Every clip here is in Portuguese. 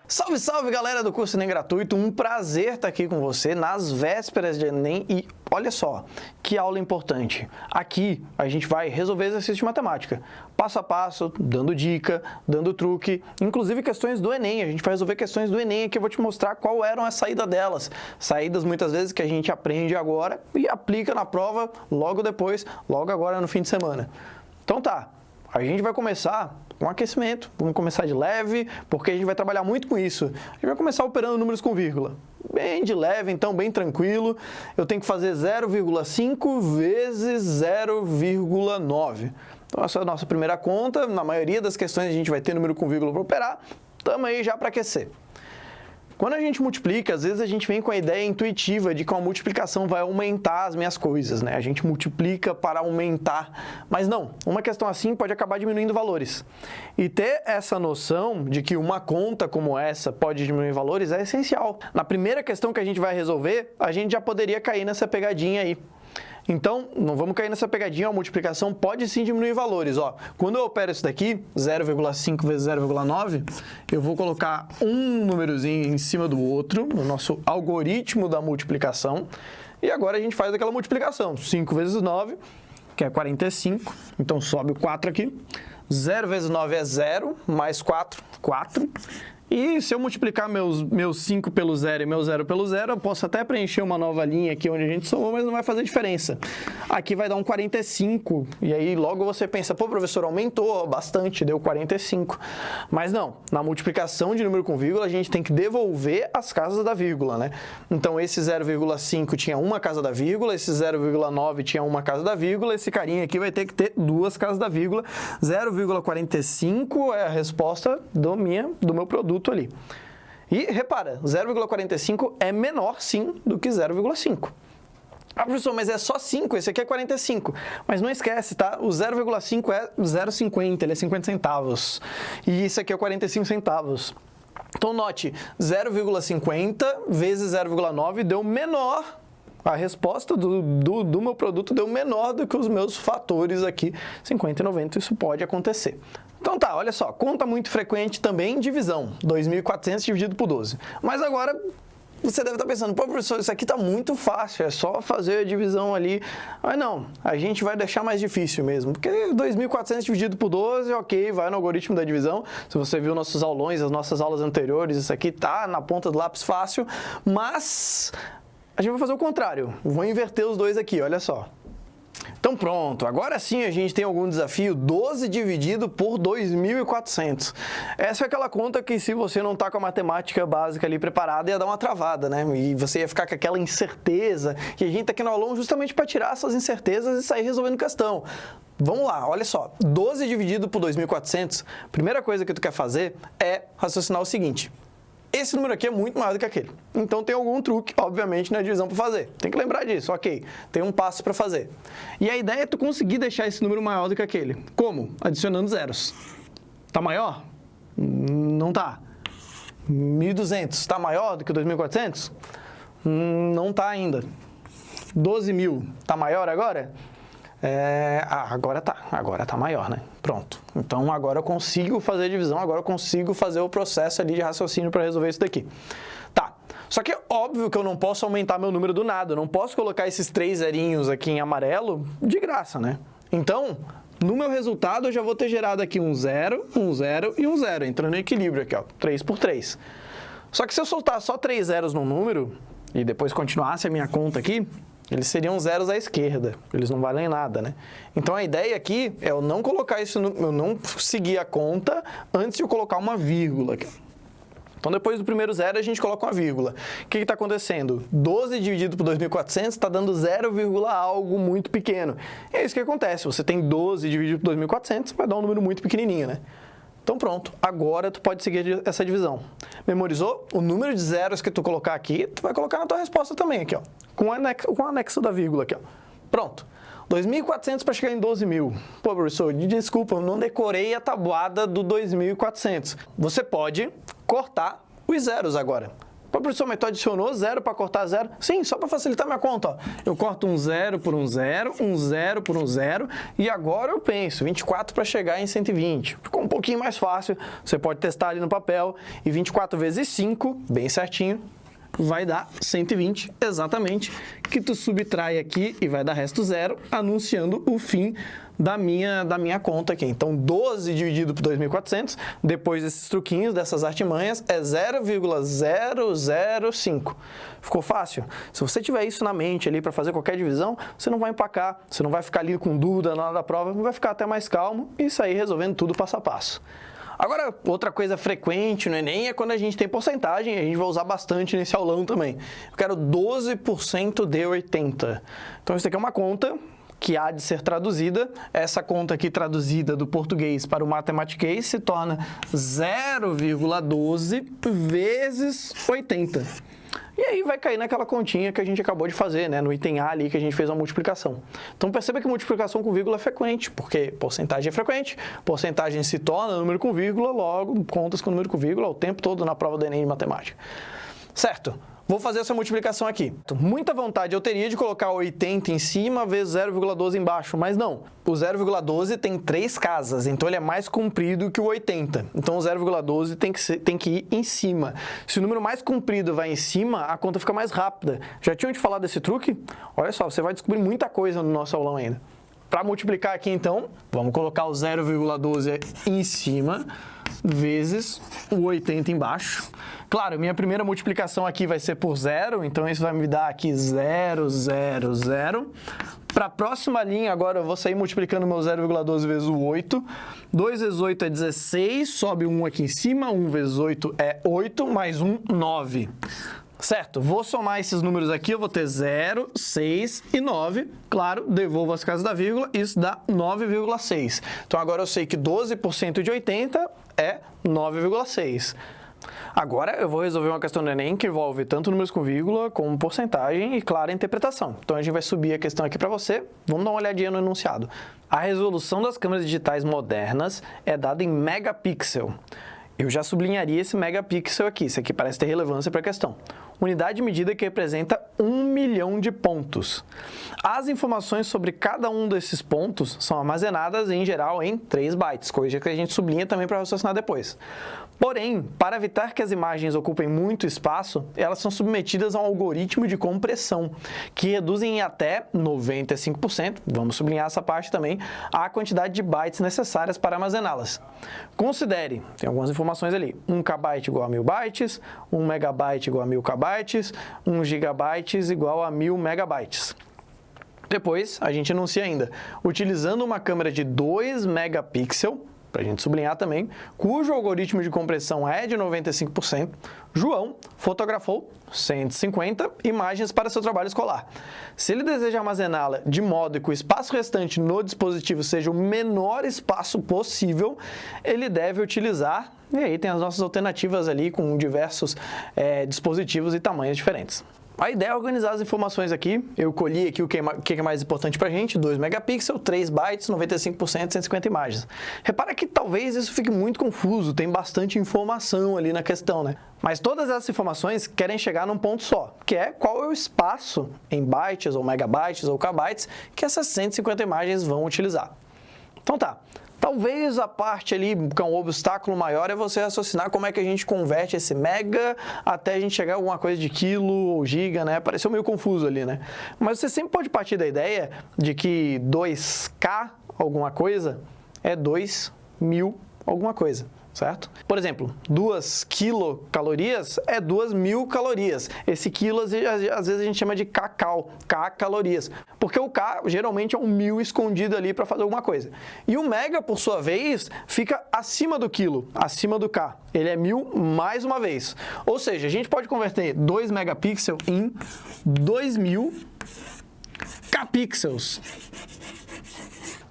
Salve, salve, galera do curso Enem Gratuito, um prazer estar aqui com você nas vésperas de Enem e olha só, que aula importante. Aqui a gente vai resolver exercício de matemática, passo a passo, dando dica, dando truque, inclusive questões do Enem. A gente vai resolver questões do Enem aqui, eu vou te mostrar qual eram a saída delas. Saídas muitas vezes que a gente aprende agora e aplica na prova logo depois, logo agora no fim de semana. Então tá, a gente vai começar com aquecimento, vamos começar de leve, porque a gente vai trabalhar muito com isso. A gente vai começar operando números com vírgula. Bem de leve, então, bem tranquilo. Eu tenho que fazer 0,5 vezes 0,9. Então, essa é a nossa primeira conta. Na maioria das questões a gente vai ter número com vírgula para operar. Estamos aí já para aquecer. Quando a gente multiplica, às vezes a gente vem com a ideia intuitiva de que a multiplicação vai aumentar as minhas coisas, né? A gente multiplica para aumentar, mas não, uma questão assim pode acabar diminuindo valores. E ter essa noção de que uma conta como essa pode diminuir valores é essencial. Na primeira questão que a gente vai resolver, a gente já poderia cair nessa pegadinha aí. Então, não vamos cair nessa pegadinha, a multiplicação pode sim diminuir valores. Ó, quando eu opero isso daqui, 0,5 vezes 0,9, eu vou colocar um númerozinho em cima do outro, no nosso algoritmo da multiplicação, e agora a gente faz aquela multiplicação. 5 vezes 9, que é 45, então sobe o 4 aqui. 0 vezes 9 é 0, mais 4, 4. E se eu multiplicar meus 5 pelo 0 e meu 0 pelo 0, eu posso até preencher uma nova linha aqui onde a gente somou, mas não vai fazer diferença. Aqui vai dar um 45, e aí logo você pensa, pô, professor, aumentou bastante, deu 45. Mas não, na multiplicação de número com vírgula, a gente tem que devolver as casas da vírgula, né? Então esse 0,5 tinha uma casa da vírgula, esse 0,9 tinha uma casa da vírgula, esse carinha aqui vai ter que ter duas casas da vírgula. 0,45 é a resposta do meu produto ali. E repara, 0,45 é menor sim do que 0,5. Ah, professor, mas é só 5, esse aqui é 45. Mas não esquece, tá? O 0,5 é 0,50, ele é 50 centavos. E isso aqui é 45 centavos. Então note, 0,50 vezes 0,9 deu menor. A resposta do meu produto deu menor do que os meus fatores aqui, 50 e 90, isso pode acontecer. Então tá, olha só, conta muito frequente também, divisão, 2.400 dividido por 12. Mas agora você deve estar pensando, pô, professor, isso aqui tá muito fácil, é só fazer a divisão ali. Mas não, a gente vai deixar mais difícil mesmo, porque 2.400 dividido por 12, ok, vai no algoritmo da divisão. Se você viu nossos aulões, as nossas aulas anteriores, isso aqui tá na ponta do lápis fácil, mas a gente vai fazer o contrário, vou inverter os dois aqui, olha só. Então pronto, agora sim a gente tem algum desafio, 12 dividido por 2.400. Essa é aquela conta que se você não está com a matemática básica ali preparada, ia dar uma travada, né? E você ia ficar com aquela incerteza, e a gente está aqui no aulão justamente para tirar essas incertezas e sair resolvendo questão. Vamos lá, olha só, 12 dividido por 2.400, a primeira coisa que tu quer fazer é raciocinar o seguinte. Esse número aqui é muito maior do que aquele. Então tem algum truque, obviamente, na divisão para fazer. Tem que lembrar disso, ok. Tem um passo para fazer. E a ideia é tu conseguir deixar esse número maior do que aquele. Como? Adicionando zeros. Tá maior? Não tá. 1.200 tá maior do que 2.400? Não tá ainda. 12.000 tá maior agora? Agora tá maior, né? Pronto. Então agora eu consigo fazer a divisão, agora eu consigo fazer o processo ali de raciocínio para resolver isso daqui. Tá. Só que é óbvio que eu não posso aumentar meu número do nada, eu não posso colocar esses 3 zerinhos aqui em amarelo de graça, né? Então, no meu resultado eu já vou ter gerado aqui um 0 e um 0, entrando em equilíbrio aqui, ó, 3 por 3. Só que se eu soltar só 3 zeros no número e depois continuasse a minha conta aqui, eles seriam zeros à esquerda, eles não valem nada, né? Então a ideia aqui é eu não colocar isso, eu não seguir a conta antes de eu colocar uma vírgula aqui. Então depois do primeiro zero a gente coloca uma vírgula. O que está acontecendo? 12 dividido por 2.400 está dando 0, algo muito pequeno. E é isso que acontece, você tem 12 dividido por 2.400, vai dar um número muito pequenininho, né? Então pronto, agora tu pode seguir essa divisão. Memorizou? O número de zeros que tu colocar aqui, tu vai colocar na tua resposta também aqui, ó. Com o anexo da vírgula aqui, ó. Pronto. 2.400 para chegar em 12.000. Pô, professor, desculpa, eu não decorei a tabuada do 2.400. Você pode cortar os zeros agora. O professor, mas tu adicionou 0 para cortar 0? Sim, só para facilitar minha conta. Ó. Eu corto um 0 por um 0, um 0 por um 0, e agora eu penso 24 para chegar em 120. Ficou um pouquinho mais fácil, você pode testar ali no papel, e 24 vezes 5, bem certinho, vai dar 120 exatamente, que tu subtrai aqui e vai dar resto 0, anunciando o fim da minha conta aqui. Então, 12 dividido por 2.400, depois desses truquinhos, dessas artimanhas, é 0,005. Ficou fácil? Se você tiver isso na mente ali para fazer qualquer divisão, você não vai empacar, você não vai ficar ali com dúvida na hora da prova, vai ficar até mais calmo e sair resolvendo tudo passo a passo. Agora, outra coisa frequente no Enem é quando a gente tem porcentagem, a gente vai usar bastante nesse aulão também. Eu quero 12% de 80. Então, isso aqui é uma conta que há de ser traduzida. Essa conta aqui traduzida do português para o matematiquês se torna 0,12 vezes 80. E aí vai cair naquela continha que a gente acabou de fazer, né? No item A ali que a gente fez a multiplicação. Então perceba que multiplicação com vírgula é frequente, porque porcentagem é frequente, porcentagem se torna número com vírgula, logo contas com número com vírgula o tempo todo na prova do Enem de matemática. Certo? Vou fazer essa multiplicação aqui. Muita vontade eu teria de colocar 80 em cima vezes 0,12 embaixo, mas não. O 0,12 tem 3 casas, então ele é mais comprido que o 80. Então o 0,12 tem que ir em cima. Se o número mais comprido vai em cima, a conta fica mais rápida. Já tinham te falado desse truque? Olha só, você vai descobrir muita coisa no nosso aulão ainda. Para multiplicar aqui, então, vamos colocar o 0,12 em cima vezes o 80 embaixo. Claro, minha primeira multiplicação aqui vai ser por 0, então isso vai me dar aqui 0, 0, 0. Para a próxima linha, agora eu vou sair multiplicando meu 0,12 vezes o 8. 2 vezes 8 é 16, sobe 1 aqui em cima, 1 vezes 8 é 8, mais 1, 9. Certo, vou somar esses números aqui, eu vou ter 0, 6 e 9. Claro, devolvo as casas da vírgula, isso dá 9,6. Então agora eu sei que 12% de 80 é 9,6. Agora eu vou resolver uma questão do Enem que envolve tanto números com vírgula, como porcentagem e, claro, interpretação. Então a gente vai subir a questão aqui para você. Vamos dar uma olhadinha no enunciado. A resolução das câmeras digitais modernas é dada em megapixel. Eu já sublinharia esse megapixel aqui, isso aqui parece ter relevância para a questão. Unidade de medida que representa 1 milhão de pontos. As informações sobre cada um desses pontos são armazenadas, em geral, em 3 bytes, coisa que a gente sublinha também para raciocinar depois. Porém, para evitar que as imagens ocupem muito espaço, elas são submetidas a um algoritmo de compressão, que reduzem em até 95%, vamos sublinhar essa parte também, a quantidade de bytes necessárias para armazená-las. Considere, tem algumas informações ali, 1 KB igual a 1000 bytes, 1 MB igual a 1000 KB, 1 GB igual a 1000 MB. Depois, a gente enuncia ainda, utilizando uma câmera de 2 megapixels, para a gente sublinhar também, cujo algoritmo de compressão é de 95%, João fotografou 150 imagens para seu trabalho escolar. Se ele deseja armazená-la de modo que o espaço restante no dispositivo seja o menor espaço possível, ele deve utilizar, e aí tem as nossas alternativas ali com diversos dispositivos e tamanhos diferentes. A ideia é organizar as informações aqui. Eu colhi aqui o que é mais importante pra gente, 2 megapixels, 3 bytes, 95%, 150 imagens. Repara que talvez isso fique muito confuso, tem bastante informação ali na questão, né? Mas todas essas informações querem chegar num ponto só, que é qual é o espaço em bytes, ou megabytes, ou kbytes, que essas 150 imagens vão utilizar. Então tá. Talvez a parte ali, que é um obstáculo maior, é você raciocinar como é que a gente converte esse mega até a gente chegar a alguma coisa de quilo ou giga, né? Pareceu meio confuso ali, né? Mas você sempre pode partir da ideia de que 2K alguma coisa é 2.000 alguma coisa, certo? Por exemplo, 2 quilocalorias é 2.000 calorias. Esse quilo, às vezes, a gente chama de kcal, K calorias. Porque o K, geralmente, é um 1000 escondido ali para fazer alguma coisa. E o mega, por sua vez, fica acima do quilo, acima do K. Ele é 1000 mais uma vez. Ou seja, a gente pode converter 2 megapixels em 2000 kpixels.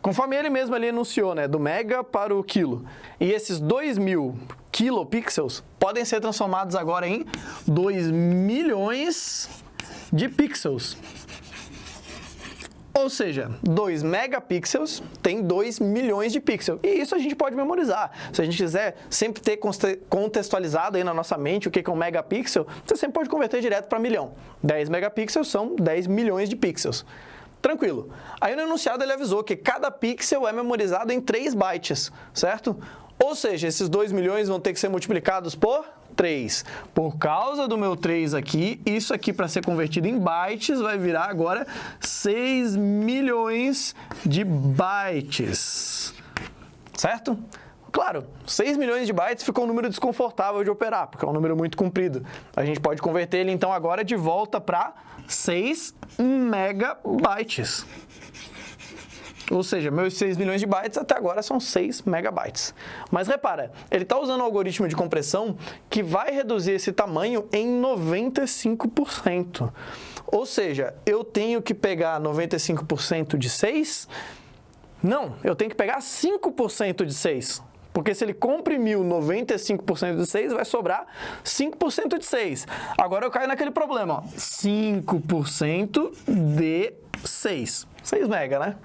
Conforme ele mesmo ali enunciou, né, do mega para o quilo. E esses 2000 kilopixels podem ser transformados agora em 2 milhões de pixels. Ou seja, 2 megapixels tem 2 milhões de pixels. E isso a gente pode memorizar. Se a gente quiser sempre ter contextualizado aí na nossa mente o que é um megapixel, você sempre pode converter direto para milhão. 10 megapixels são 10 milhões de pixels. Tranquilo. Aí no enunciado ele avisou que cada pixel é memorizado em 3 bytes, certo? Ou seja, esses 2 milhões vão ter que ser multiplicados por 3. Por causa do meu 3 aqui, isso aqui para ser convertido em bytes vai virar agora 6 milhões de bytes. Certo? Claro, 6 milhões de bytes ficou um número desconfortável de operar, porque é um número muito comprido. A gente pode converter ele então agora de volta para 6 megabytes. Ou seja, meus 6 milhões de bytes até agora são 6 megabytes. Mas repara, ele está usando um algoritmo de compressão que vai reduzir esse tamanho em 95%. Ou seja, eu tenho que pegar 95% de 6? Não, eu tenho que pegar 5% de 6. Porque se ele comprimiu 95% de 6, vai sobrar 5% de 6. Agora eu caio naquele problema, ó. 5% de 6. 6 mega, né?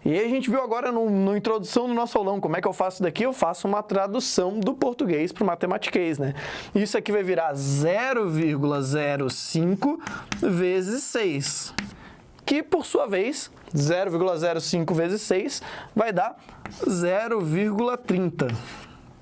E aí a gente viu agora na introdução do nosso aulão, como é que eu faço daqui? Eu faço uma tradução do português para o matematiquês, né? Isso aqui vai virar 0,05 vezes 6, que por sua vez, 0,05 vezes 6 vai dar 0,30.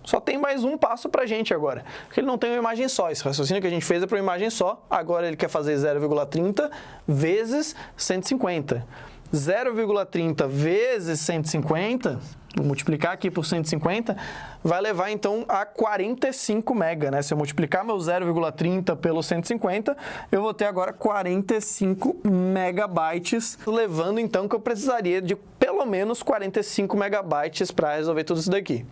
Só tem mais um passo para a gente agora, porque ele não tem uma imagem só. Esse raciocínio que a gente fez é para uma imagem só, agora ele quer fazer 0,30 vezes 150. 0,30 vezes 150, vou multiplicar aqui por 150, vai levar então a 45 mega, né? Se eu multiplicar meu 0,30 pelo 150, eu vou ter agora 45 megabytes, levando então que eu precisaria de pelo menos 45 megabytes para resolver tudo isso daqui.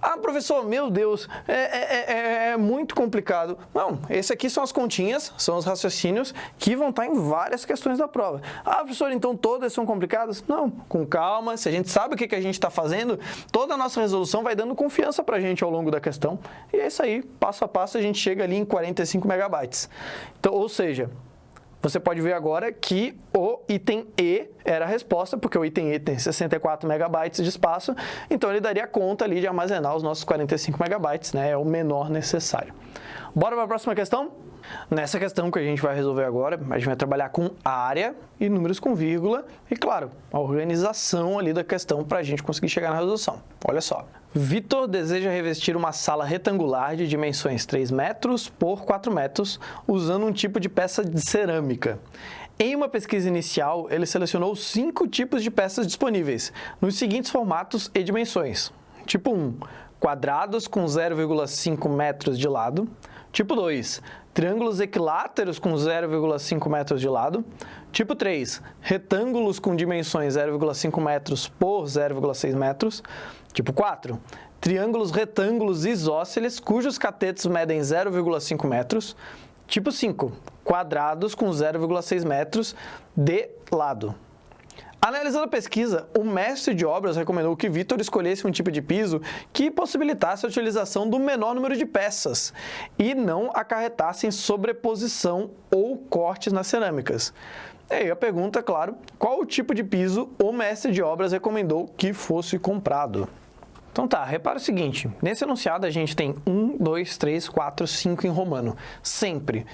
Ah, professor, meu Deus, é muito complicado. Não, esse aqui são as continhas, são os raciocínios que vão estar em várias questões da prova. Ah, professor, então todas são complicadas? Não, com calma, se a gente sabe o que a gente está fazendo, toda a nossa resolução vai dando confiança para a gente ao longo da questão. E é isso aí, passo a passo a gente chega ali em 45 megabytes. Então, ou seja, você pode ver agora que o item E era a resposta, porque o item E tem 64 megabytes de espaço, então ele daria conta ali de armazenar os nossos 45 megabytes, né? É o menor necessário. Bora para a próxima questão? Nessa questão que a gente vai resolver agora, a gente vai trabalhar com área e números com vírgula e, claro, a organização ali da questão para a gente conseguir chegar na resolução. Olha só. Vitor deseja revestir uma sala retangular de dimensões 3 metros por 4 metros usando um tipo de peça de cerâmica. Em uma pesquisa inicial, ele selecionou 5 tipos de peças disponíveis, nos seguintes formatos e dimensões. Tipo 1, quadrados com 0,5 metros de lado. Tipo 2, triângulos equiláteros com 0,5 metros de lado. Tipo 3, retângulos com dimensões 0,5 metros por 0,6 metros. Tipo 4, triângulos retângulos isósceles cujos catetos medem 0,5 metros. Tipo 5, quadrados com 0,6 metros de lado. Analisando a pesquisa, o mestre de obras recomendou que Vitor escolhesse um tipo de piso que possibilitasse a utilização do menor número de peças e não acarretassem sobreposição ou cortes nas cerâmicas. E aí a pergunta, claro, qual o tipo de piso o mestre de obras recomendou que fosse comprado? Então tá, repara o seguinte, nesse enunciado a gente tem 1, 2, 3, 4, 5 em romano. Sempre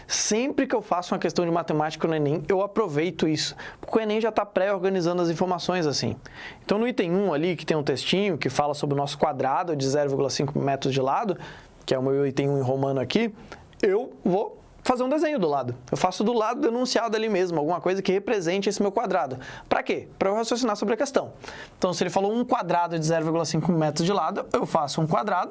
que eu faço uma questão de matemática no Enem, eu aproveito isso, porque o Enem já está pré-organizando as informações assim. Então no item 1 ali, que tem um textinho que fala sobre o nosso quadrado de 0,5 metros de lado, que é o meu item 1 em romano aqui, eu vou fazer um desenho do lado. Eu faço do lado do enunciado ali mesmo, alguma coisa que represente esse meu quadrado. Para quê? Para eu raciocinar sobre a questão. Então, se ele falou um quadrado de 0,5 metros de lado, eu faço um quadrado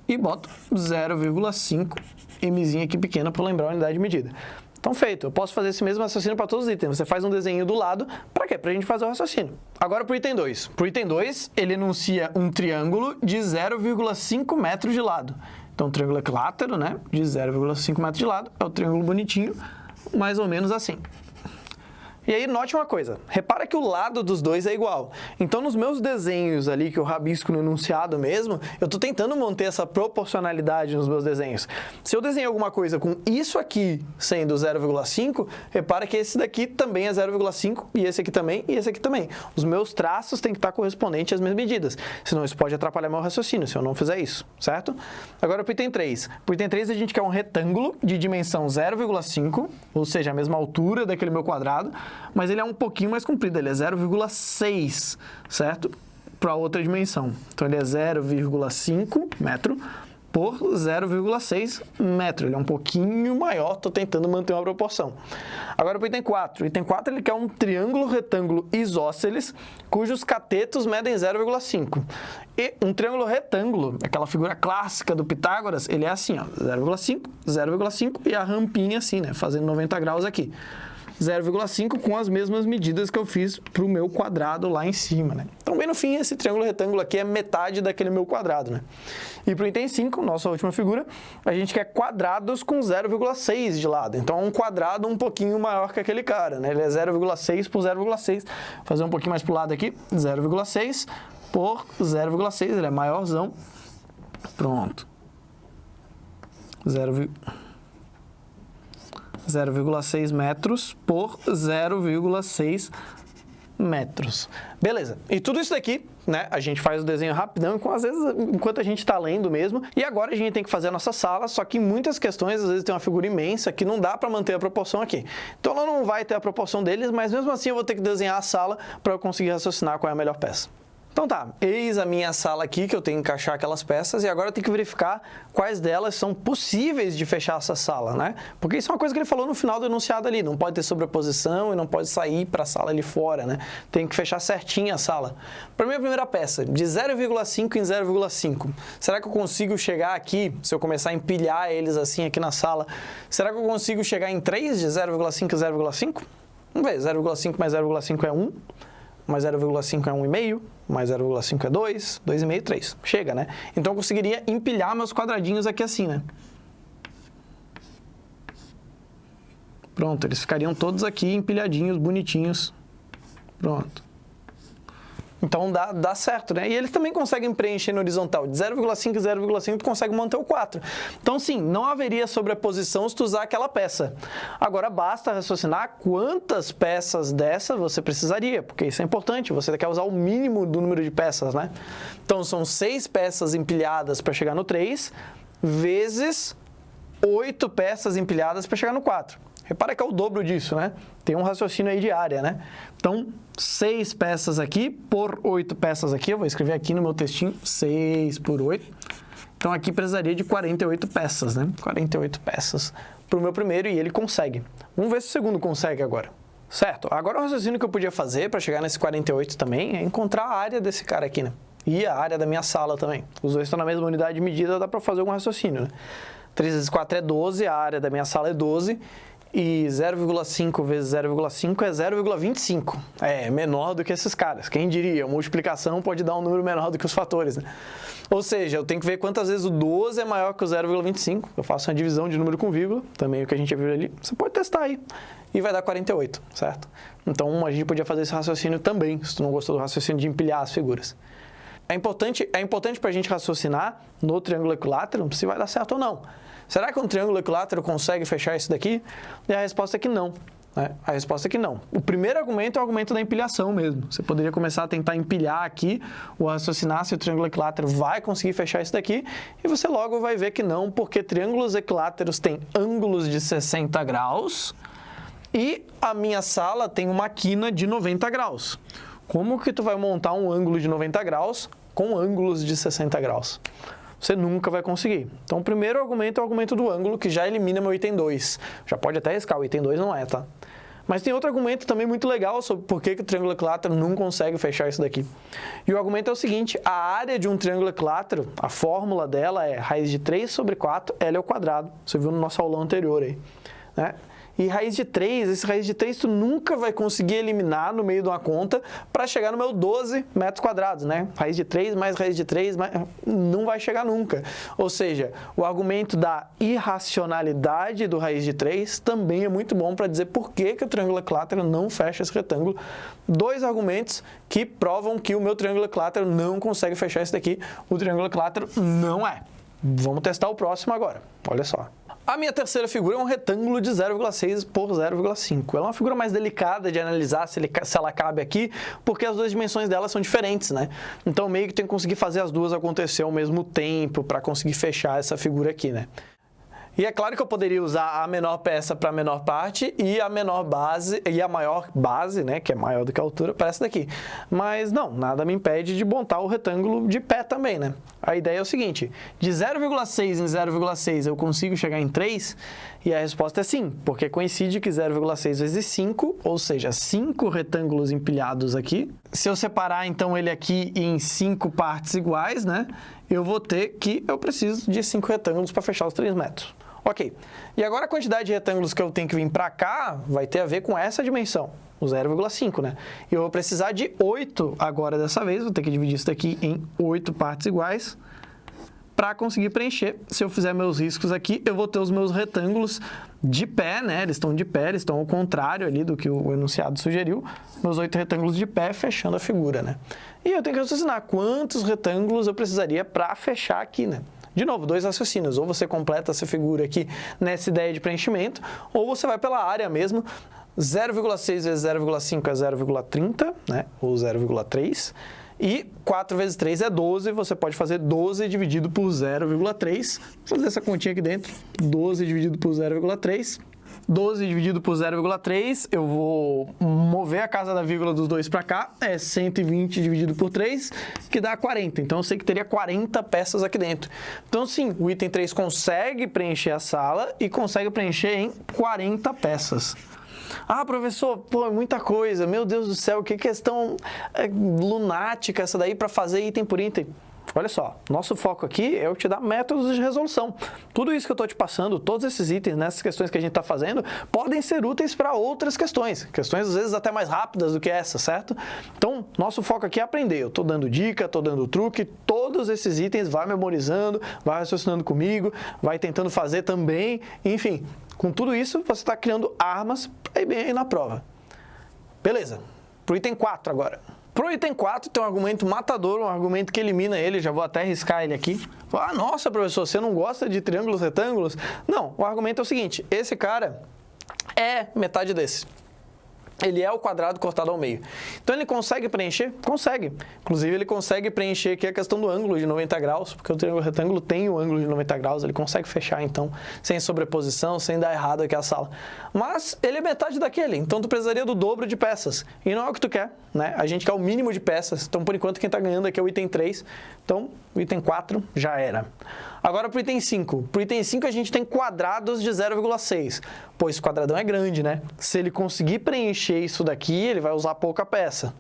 e boto 0,5 mzinho aqui pequena para lembrar a unidade de medida. Então, feito. Eu posso fazer esse mesmo raciocínio para todos os itens. Você faz um desenho do lado, para quê? Para a gente fazer o raciocínio. Agora, para o item 2. Para o item 2, ele enuncia um triângulo de 0,5 metros de lado. Então, triângulo equilátero, né, de 0,5 metros de lado, é o triângulo bonitinho, mais ou menos assim. E aí, note uma coisa, repara que o lado dos dois é igual. Então, nos meus desenhos ali, que eu rabisco no enunciado mesmo, eu estou tentando manter essa proporcionalidade nos meus desenhos. Se eu desenhar alguma coisa com isso aqui sendo 0,5, repara que esse daqui também é 0,5, e esse aqui também, e esse aqui também. Os meus traços têm que estar correspondentes às minhas medidas, senão isso pode atrapalhar meu raciocínio, se eu não fizer isso, certo? Agora, para o item 3. Para o item 3, a gente quer um retângulo de dimensão 0,5, ou seja, a mesma altura daquele meu quadrado, mas ele é um pouquinho mais comprido, ele é 0,6, certo? Para outra dimensão. Então, ele é 0,5 metro por 0,6 metro. Ele é um pouquinho maior, estou tentando manter uma proporção. Agora, para o item 4. O item 4, ele quer um triângulo retângulo isósceles, cujos catetos medem 0,5. E um triângulo retângulo, aquela figura clássica do Pitágoras, ele é assim, ó, 0,5, 0,5 e a rampinha assim, né, fazendo 90 graus aqui. 0,5 com as mesmas medidas que eu fiz para o meu quadrado lá em cima, né? Então, bem no fim, esse triângulo retângulo aqui é metade daquele meu quadrado, né? E para o item 5, nossa última figura, a gente quer quadrados com 0,6 de lado. Então, um quadrado um pouquinho maior que aquele cara, né? Ele é 0,6 por 0,6. Vou fazer um pouquinho mais para o lado aqui, 0,6 por 0,6, ele é maiorzão. Pronto. 0,6 metros por 0,6 metros. Beleza. E tudo isso daqui, né, a gente faz o desenho rapidão, às vezes, enquanto a gente está lendo mesmo. E agora a gente tem que fazer a nossa sala, só que em muitas questões, às vezes, tem uma figura imensa que não dá para manter a proporção aqui. Então, ela não vai ter a proporção deles, mas mesmo assim eu vou ter que desenhar a sala para eu conseguir raciocinar qual é a melhor peça. Então tá, eis a minha sala aqui, que eu tenho que encaixar aquelas peças, e agora eu tenho que verificar quais delas são possíveis de fechar essa sala, né? Porque isso é uma coisa que ele falou no final do enunciado ali, não pode ter sobreposição e não pode sair para a sala ali fora, né? Tem que fechar certinho a sala. Para minha primeira peça, de 0,5 em 0,5, será que eu consigo chegar aqui, se eu começar a empilhar eles assim aqui na sala, será que eu consigo chegar em 3 de 0,5 em 0,5? Vamos ver, 0,5 mais 0,5 é 1. Mais 0,5 é 1,5, mais 0,5 é 2, 2,5, 3. Chega, né? Então, eu conseguiria empilhar meus quadradinhos aqui assim, né? Pronto, eles ficariam todos aqui empilhadinhos, bonitinhos. Pronto. Então, dá certo, né? E eles também conseguem preencher no horizontal. De 0,5 e 0,5, tu consegue manter o 4. Então, sim, não haveria sobreposição se tu usar aquela peça. Agora, basta raciocinar quantas peças dessa você precisaria, porque isso é importante. Você quer usar o mínimo do número de peças, né? Então, são 6 peças empilhadas para chegar no 3, vezes 8 peças empilhadas para chegar no 4. Repara que é o dobro disso, né? Tem um raciocínio aí de área, né? Então, 6 peças aqui por 8 peças aqui. Eu vou escrever aqui no meu textinho, 6 por 8. Então, aqui precisaria de 48 peças, né? 48 peças para o meu primeiro e ele consegue. Vamos ver se o segundo consegue agora. Certo, agora o raciocínio que eu podia fazer para chegar nesse 48 também é encontrar a área desse cara aqui, né? E a área da minha sala também. Os dois estão na mesma unidade de medida, dá para fazer algum raciocínio, né? 3 vezes 4 é 12, a área da minha sala é 12. E 0,5 vezes 0,5 é 0,25. É menor do que esses caras. Quem diria? A multiplicação pode dar um número menor do que os fatores, né? Ou seja, eu tenho que ver quantas vezes o 12 é maior que o 0,25. Eu faço uma divisão de número com vírgula, também o que a gente já viu ali. Você pode testar aí. E vai dar 48, certo? Então, a gente podia fazer esse raciocínio também, se tu não gostou do raciocínio de empilhar as figuras. É importante para a gente raciocinar no triângulo equilátero se vai dar certo ou não. Será que um triângulo equilátero consegue fechar isso daqui? E a resposta é que não. Né? A resposta é que não. O primeiro argumento é o argumento da empilhação mesmo. Você poderia começar a tentar empilhar aqui ou raciocinar se o triângulo equilátero vai conseguir fechar isso daqui e você logo vai ver que não, porque triângulos equiláteros têm ângulos de 60 graus e a minha sala tem uma quina de 90 graus. Como que tu vai montar um ângulo de 90 graus com ângulos de 60 graus? Você nunca vai conseguir. Então, o primeiro argumento é o argumento do ângulo, que já elimina meu item 2. Já pode até riscar, o item 2 não é, tá? Mas tem outro argumento também muito legal sobre por que o triângulo equilátero não consegue fechar isso daqui. E o argumento é o seguinte, a área de um triângulo equilátero, a fórmula dela é raiz de 3 sobre 4, L ao quadrado. Você viu no nosso aulão anterior aí, né? E raiz de 3, esse raiz de 3 tu nunca vai conseguir eliminar no meio de uma conta para chegar no meu 12 metros quadrados, né? Raiz de 3 mais raiz de 3, não vai chegar nunca. Ou seja, o argumento da irracionalidade do raiz de 3 também é muito bom para dizer por que o triângulo equilátero não fecha esse retângulo. Dois argumentos que provam que o meu triângulo equilátero não consegue fechar esse daqui. O triângulo equilátero não é. Vamos testar o próximo agora. Olha só. A minha terceira figura é um retângulo de 0,6 por 0,5. Ela é uma figura mais delicada de analisar se ela cabe aqui, porque as duas dimensões dela são diferentes, né? Então, meio que tem que conseguir fazer as duas acontecer ao mesmo tempo para conseguir fechar essa figura aqui, né? E é claro que eu poderia usar a menor peça para a menor parte e a menor base e a maior base, né, que é maior do que a altura, para essa daqui. Mas não, nada me impede de montar o retângulo de pé também, né? A ideia é o seguinte, de 0,6 em 0,6 eu consigo chegar em 3? E a resposta é sim, porque coincide que 0,6 vezes 5, ou seja, 5 retângulos empilhados aqui. Se eu separar então ele aqui em 5 partes iguais, né, eu vou ter que eu preciso de 5 retângulos para fechar os 3 metros. Ok, e agora a quantidade de retângulos que eu tenho que vir para cá vai ter a ver com essa dimensão, o 0,5, né? E eu vou precisar de 8 agora dessa vez, vou ter que dividir isso daqui em 8 partes iguais para conseguir preencher. Se eu fizer meus riscos aqui, eu vou ter os meus retângulos de pé, né? Eles estão de pé, eles estão ao contrário ali do que o enunciado sugeriu. Meus 8 retângulos de pé fechando a figura, né? E eu tenho que raciocinar quantos retângulos eu precisaria para fechar aqui, né? De novo, dois raciocínios, ou você completa essa figura aqui nessa ideia de preenchimento, ou você vai pela área mesmo, 0,6 vezes 0,5 é 0,30, né, ou 0,3, e 4 vezes 3 é 12, você pode fazer 12 dividido por 0,3, vou fazer essa continha aqui dentro, 12 dividido por 0,3, 12 dividido por 0,3, eu vou mover a casa da vírgula dos dois para cá, é 120 dividido por 3, que dá 40. Então, eu sei que teria 40 peças aqui dentro. Então, sim, o item 3 consegue preencher a sala e consegue preencher em 40 peças. Ah, professor, pô, é muita coisa. Meu Deus do céu, que questão lunática essa daí para fazer item por item. Olha só, nosso foco aqui é eu te dar métodos de resolução. Tudo isso que eu estou te passando, todos esses itens, nessas questões que a gente está fazendo, podem ser úteis para outras questões. Questões, às vezes, até mais rápidas do que essa, certo? Então, nosso foco aqui é aprender. Eu estou dando dica, estou dando truque, todos esses itens, vai memorizando, vai raciocinando comigo, vai tentando fazer também. Enfim, com tudo isso, você está criando armas para ir bem aí na prova. Beleza, para o item 4 agora. Para o item 4 tem um argumento matador, um argumento que elimina ele, já vou até riscar ele aqui. Ah, nossa, professor, você não gosta de triângulos retângulos? Não, o argumento é o seguinte, esse cara é metade desse. Ele é o quadrado cortado ao meio. Então, ele consegue preencher? Consegue. Inclusive, ele consegue preencher aqui a questão do ângulo de 90 graus, porque o triângulo retângulo tem o ângulo de 90 graus, ele consegue fechar, então, sem sobreposição, sem dar errado aqui a sala. Mas, ele é metade daquele, então, tu precisaria do dobro de peças. E não é o que tu quer, né? A gente quer o mínimo de peças. Então, por enquanto, quem está ganhando aqui é o item 3. Então, o item 4 já era. Agora, para o item 5. Para o item 5, a gente tem quadrados de 0,6. Pô, esse quadradão é grande, né? Se ele conseguir preencher isso daqui, ele vai usar pouca peça.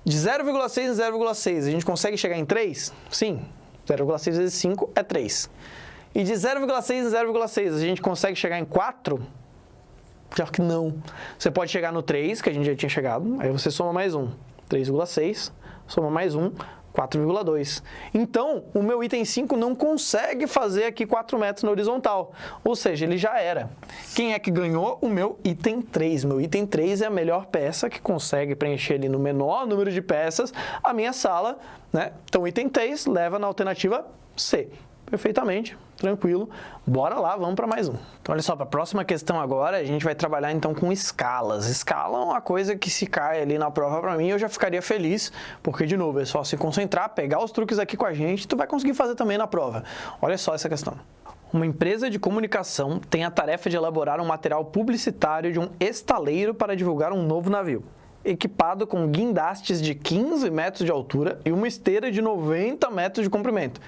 De 0,6 em 0,6, a gente consegue chegar em 3? Sim. 0,6 vezes 5 é 3. E de 0,6 em 0,6, a gente consegue chegar em 4? Pior que não. Você pode chegar no 3, que a gente já tinha chegado, aí você soma mais 1. 3,6, soma mais 1, 4,2. Então, o meu item 5 não consegue fazer aqui 4 metros na horizontal. Ou seja, ele já era. Quem é que ganhou? O meu item 3. Meu item 3 é a melhor peça que consegue preencher ali no menor número de peças a minha sala, né? Então, o item 3 leva na alternativa C. Perfeitamente, tranquilo. Bora lá, vamos para mais um. Então, olha só, para a próxima questão agora, a gente vai trabalhar então com escalas. Escala é uma coisa que se cai ali na prova para mim, eu já ficaria feliz, porque, de novo, é só se concentrar, pegar os truques aqui com a gente, tu vai conseguir fazer também na prova. Olha só essa questão. Uma empresa de comunicação tem a tarefa de elaborar um material publicitário de um estaleiro para divulgar um novo navio, equipado com guindastes de 15 metros de altura e uma esteira de 90 metros de comprimento.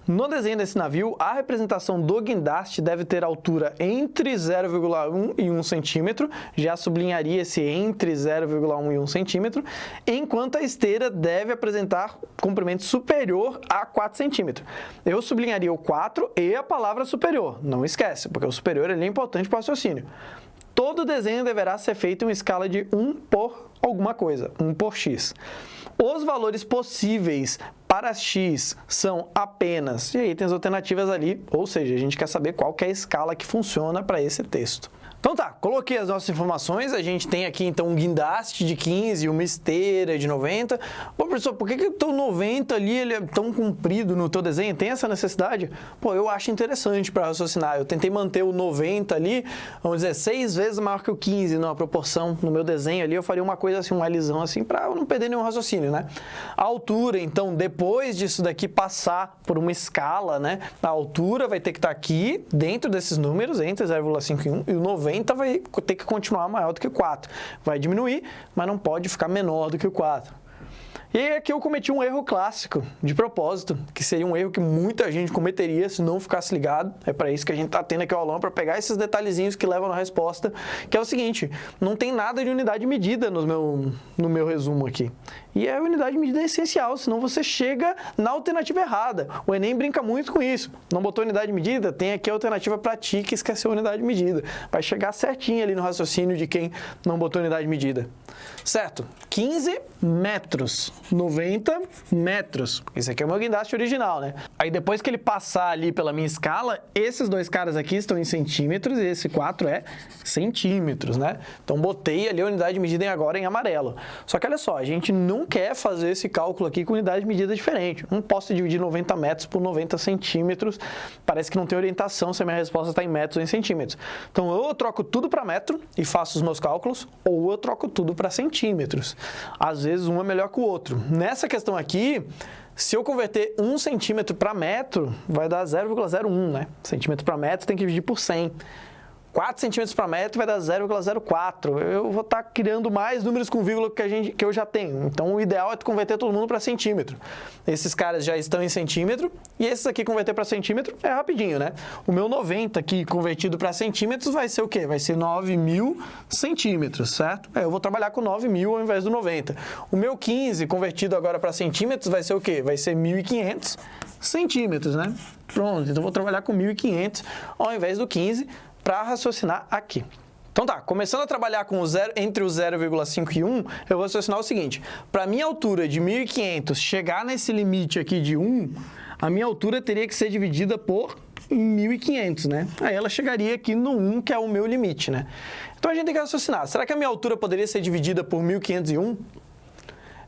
No desenho desse navio, a representação do guindaste deve ter altura entre 0,1 e 1 centímetro, já sublinharia esse entre 0,1 e 1 centímetro, enquanto a esteira deve apresentar comprimento superior a 4 centímetros. Eu sublinharia o 4 e a palavra superior, não esquece, porque o superior ele é importante para o raciocínio. todo desenho deverá ser feito em uma escala de 1 por alguma coisa, 1 por x. Os valores possíveis para x são apenas, e aí tem as alternativas ali, ou seja, a gente quer saber qual que é a escala que funciona para esse texto. Então tá, coloquei as nossas informações, a gente tem aqui então um guindaste de 15, uma esteira de 90. Pô, professor, por que o teu 90 ali ele é tão comprido no teu desenho? Tem essa necessidade? Pô, eu acho interessante para raciocinar. Eu tentei manter o 90 ali, vamos dizer, 6 vezes maior que o 15 na proporção. No meu desenho ali eu faria uma coisa assim, um Lzão assim, para eu não perder nenhum raciocínio, né? A altura, então, depois disso daqui passar por uma escala, né? A altura vai ter que estar aqui, dentro desses números, entre 0,5 e 1, e o 90 vai ter que continuar maior do que o 4. Vai diminuir, mas não pode ficar menor do que o 4. E aí aqui eu cometi um erro clássico, de propósito, que seria um erro que muita gente cometeria se não ficasse ligado. É para isso que a gente está tendo aqui o aulão, para pegar esses detalhezinhos que levam na resposta, que é o seguinte, não tem nada de unidade medida no meu resumo aqui. E a unidade de medida é essencial, senão você chega na alternativa errada. O Enem brinca muito com isso. Não botou unidade de medida? Tem aqui a alternativa para ti que esqueceu a unidade de medida. Vai chegar certinho ali no raciocínio de quem não botou unidade de medida. Certo? 15 metros. 90 metros. Esse aqui é o meu guindaste original, né? Aí depois que ele passar ali pela minha escala, esses dois caras aqui estão em centímetros e esse 4 é centímetros, né? Então botei ali a unidade de medida agora em amarelo. Só que olha só, a gente não quer fazer esse cálculo aqui com unidade de medida diferente. Não posso dividir 90 metros por 90 centímetros. Parece que não tem orientação se a minha resposta está em metros ou em centímetros. Então ou eu troco tudo para metro e faço os meus cálculos, ou eu troco tudo para centímetros. Às vezes um é melhor que o outro. Nessa questão aqui, se eu converter 1 centímetro para metro, vai dar 0,01, né? Centímetro para metro tem que dividir por 100. 4 centímetros para metro vai dar 0,04. Eu vou estar criando mais números com vírgula que eu já tenho. Então, o ideal é tu converter todo mundo para centímetro. Esses caras já estão em centímetro e esses aqui converter para centímetro é rapidinho, né? O meu 90 aqui convertido para centímetros vai ser o quê? Vai ser 9.000 centímetros, certo? Eu vou trabalhar com 9.000 ao invés do 90. O meu 15 convertido agora para centímetros vai ser o quê? Vai ser 1.500 centímetros, né? Pronto, então eu vou trabalhar com 1.500 ao invés do 15 para raciocinar aqui. Então tá, começando a trabalhar com entre o 0,5 e 1, eu vou raciocinar o seguinte, para a minha altura de 1.500 chegar nesse limite aqui de 1, a minha altura teria que ser dividida por 1.500, né? Aí ela chegaria aqui no 1, que é o meu limite, né? Então a gente tem que raciocinar, será que a minha altura poderia ser dividida por 1.501?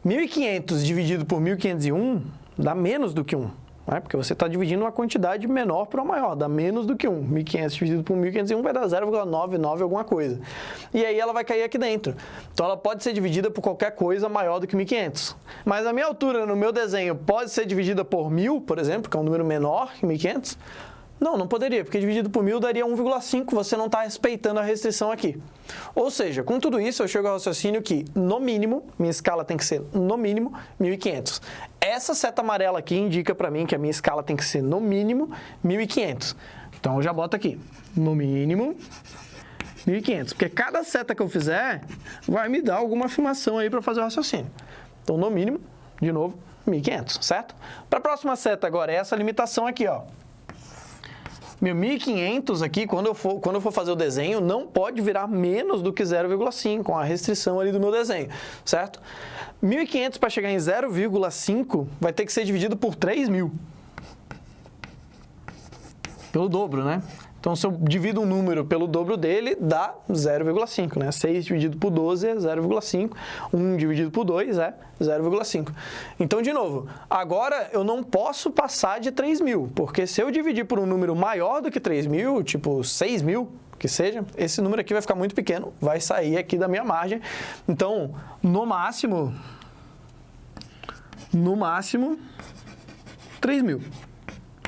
1.500 dividido por 1.501 dá menos do que 1. Porque você está dividindo uma quantidade menor para uma maior, dá menos do que 1. 1.500 dividido por 1.501 vai dar 0,99 alguma coisa. E aí ela vai cair aqui dentro. Então ela pode ser dividida por qualquer coisa maior do que 1.500. Mas a minha altura no meu desenho pode ser dividida por 1.000, por exemplo, que é um número menor que 1.500? Não, não poderia, porque dividido por 1.000 daria 1,5, você não está respeitando a restrição aqui. Ou seja, com tudo isso, eu chego ao raciocínio que, no mínimo, minha escala tem que ser, no mínimo, 1.500. Essa seta amarela aqui indica para mim que a minha escala tem que ser, no mínimo, 1.500. Então, eu já boto aqui, no mínimo, 1.500. Porque cada seta que eu fizer vai me dar alguma afirmação aí para fazer o raciocínio. Então, no mínimo, de novo, 1.500, certo? Para a próxima seta agora, é essa limitação aqui, ó. Meu 1.500 aqui, quando eu for fazer o desenho, não pode virar menos do que 0,5, com a restrição ali do meu desenho, certo? 1.500 para chegar em 0,5 vai ter que ser dividido por 3.000. Pelo dobro, né? Então, se eu divido um número pelo dobro dele, dá 0,5, né? 6 dividido por 12 é 0,5. 1 dividido por 2 é 0,5. Então, de novo, agora eu não posso passar de 3.000, porque se eu dividir por um número maior do que 3.000, tipo 6.000, que seja, esse número aqui vai ficar muito pequeno, vai sair aqui da minha margem. Então, no máximo, 3.000.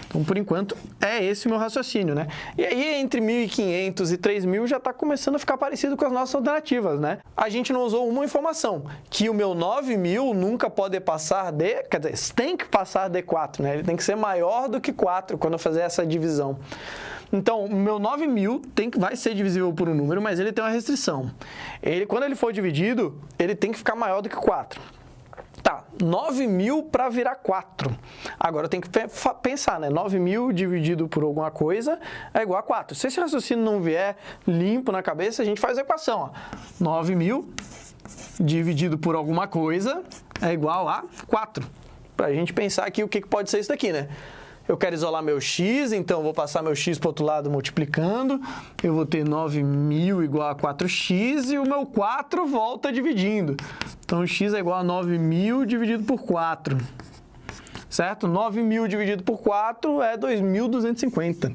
Então, por enquanto, é esse o meu raciocínio, né? E aí, entre 1.500 e 3.000 já está começando a ficar parecido com as nossas alternativas, né? A gente não usou uma informação, que o meu 9.000 nunca pode passar de... Quer dizer, tem que passar de 4, né? Ele tem que ser maior do que 4 quando eu fazer essa divisão. Então, o meu 9.000 vai ser divisível por um número, mas ele tem uma restrição. Quando ele for dividido, ele tem que ficar maior do que 4. Tá, 9.000 para virar 4. Agora eu tenho que pensar, né? 9.000 dividido por alguma coisa é igual a 4. Se esse raciocínio não vier limpo na cabeça, a gente faz a equação, ó. 9.000 dividido por alguma coisa é igual a 4. Para a gente pensar aqui o que pode ser isso daqui, né? Eu quero isolar meu x, então eu vou passar meu x para o outro lado multiplicando. Eu vou ter 9.000 igual a 4x e o meu 4 volta dividindo. Então, x é igual a 9.000 dividido por 4. Certo? 9.000 dividido por 4 é 2.250.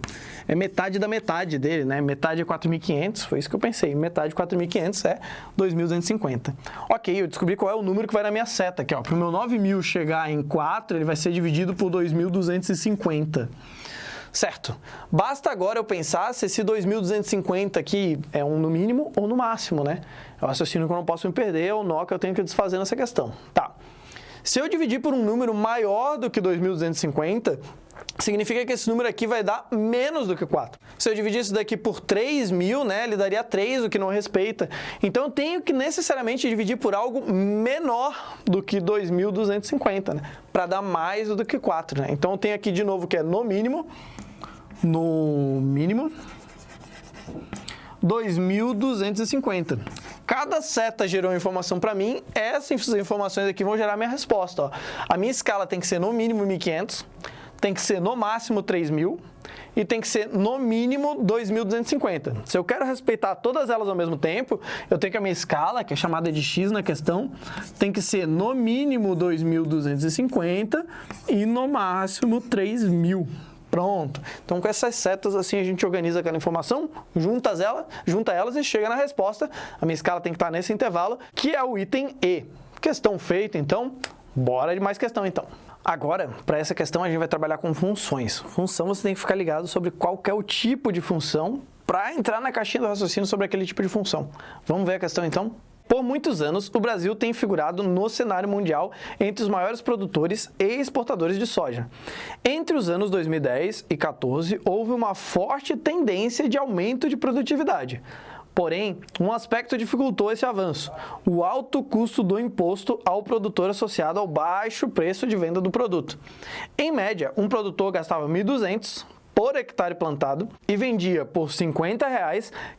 É metade da metade dele, né? Metade é 4.500, foi isso que eu pensei. Metade de 4.500 é 2.250. Ok, eu descobri qual é o número que vai na minha seta aqui, ó. Para o meu 9.000 chegar em 4, ele vai ser dividido por 2.250. Certo. Basta agora eu pensar se esse 2.250 aqui é um no mínimo ou no máximo, né? É o raciocínio que eu não posso me perder, é o nó que eu tenho que desfazer nessa questão. Tá. Se eu dividir por um número maior do que 2.250, significa que esse número aqui vai dar menos do que 4. Se eu dividir isso daqui por 3.000, né, ele daria 3, o que não respeita. Então, eu tenho que necessariamente dividir por algo menor do que 2.250, né, para dar mais do que 4. Né? Então, eu tenho aqui de novo que é no mínimo, 2.250. Cada seta gerou informação para mim, essas informações aqui vão gerar minha resposta. Ó. A minha escala tem que ser no mínimo 1.500, tem que ser no máximo 3.000 e tem que ser no mínimo 2.250. Se eu quero respeitar todas elas ao mesmo tempo, eu tenho que a minha escala, que é chamada de x na questão, tem que ser no mínimo 2.250 e no máximo 3.000. Pronto. Então, com essas setas, assim, a gente organiza aquela informação, junta elas e chega na resposta. A minha escala tem que estar nesse intervalo, que é o item E. Questão feita, então, bora de mais questão, então. Agora, para essa questão, a gente vai trabalhar com funções. Função, você tem que ficar ligado sobre qual que é o tipo de função para entrar na caixinha do raciocínio sobre aquele tipo de função. Vamos ver a questão, então? Por muitos anos, o Brasil tem figurado no cenário mundial entre os maiores produtores e exportadores de soja. Entre os anos 2010 e 2014, houve uma forte tendência de aumento de produtividade. Porém, um aspecto dificultou esse avanço: o alto custo do imposto ao produtor associado ao baixo preço de venda do produto. Em média, um produtor gastava R$ 1.200 por hectare plantado e vendia por R$ 50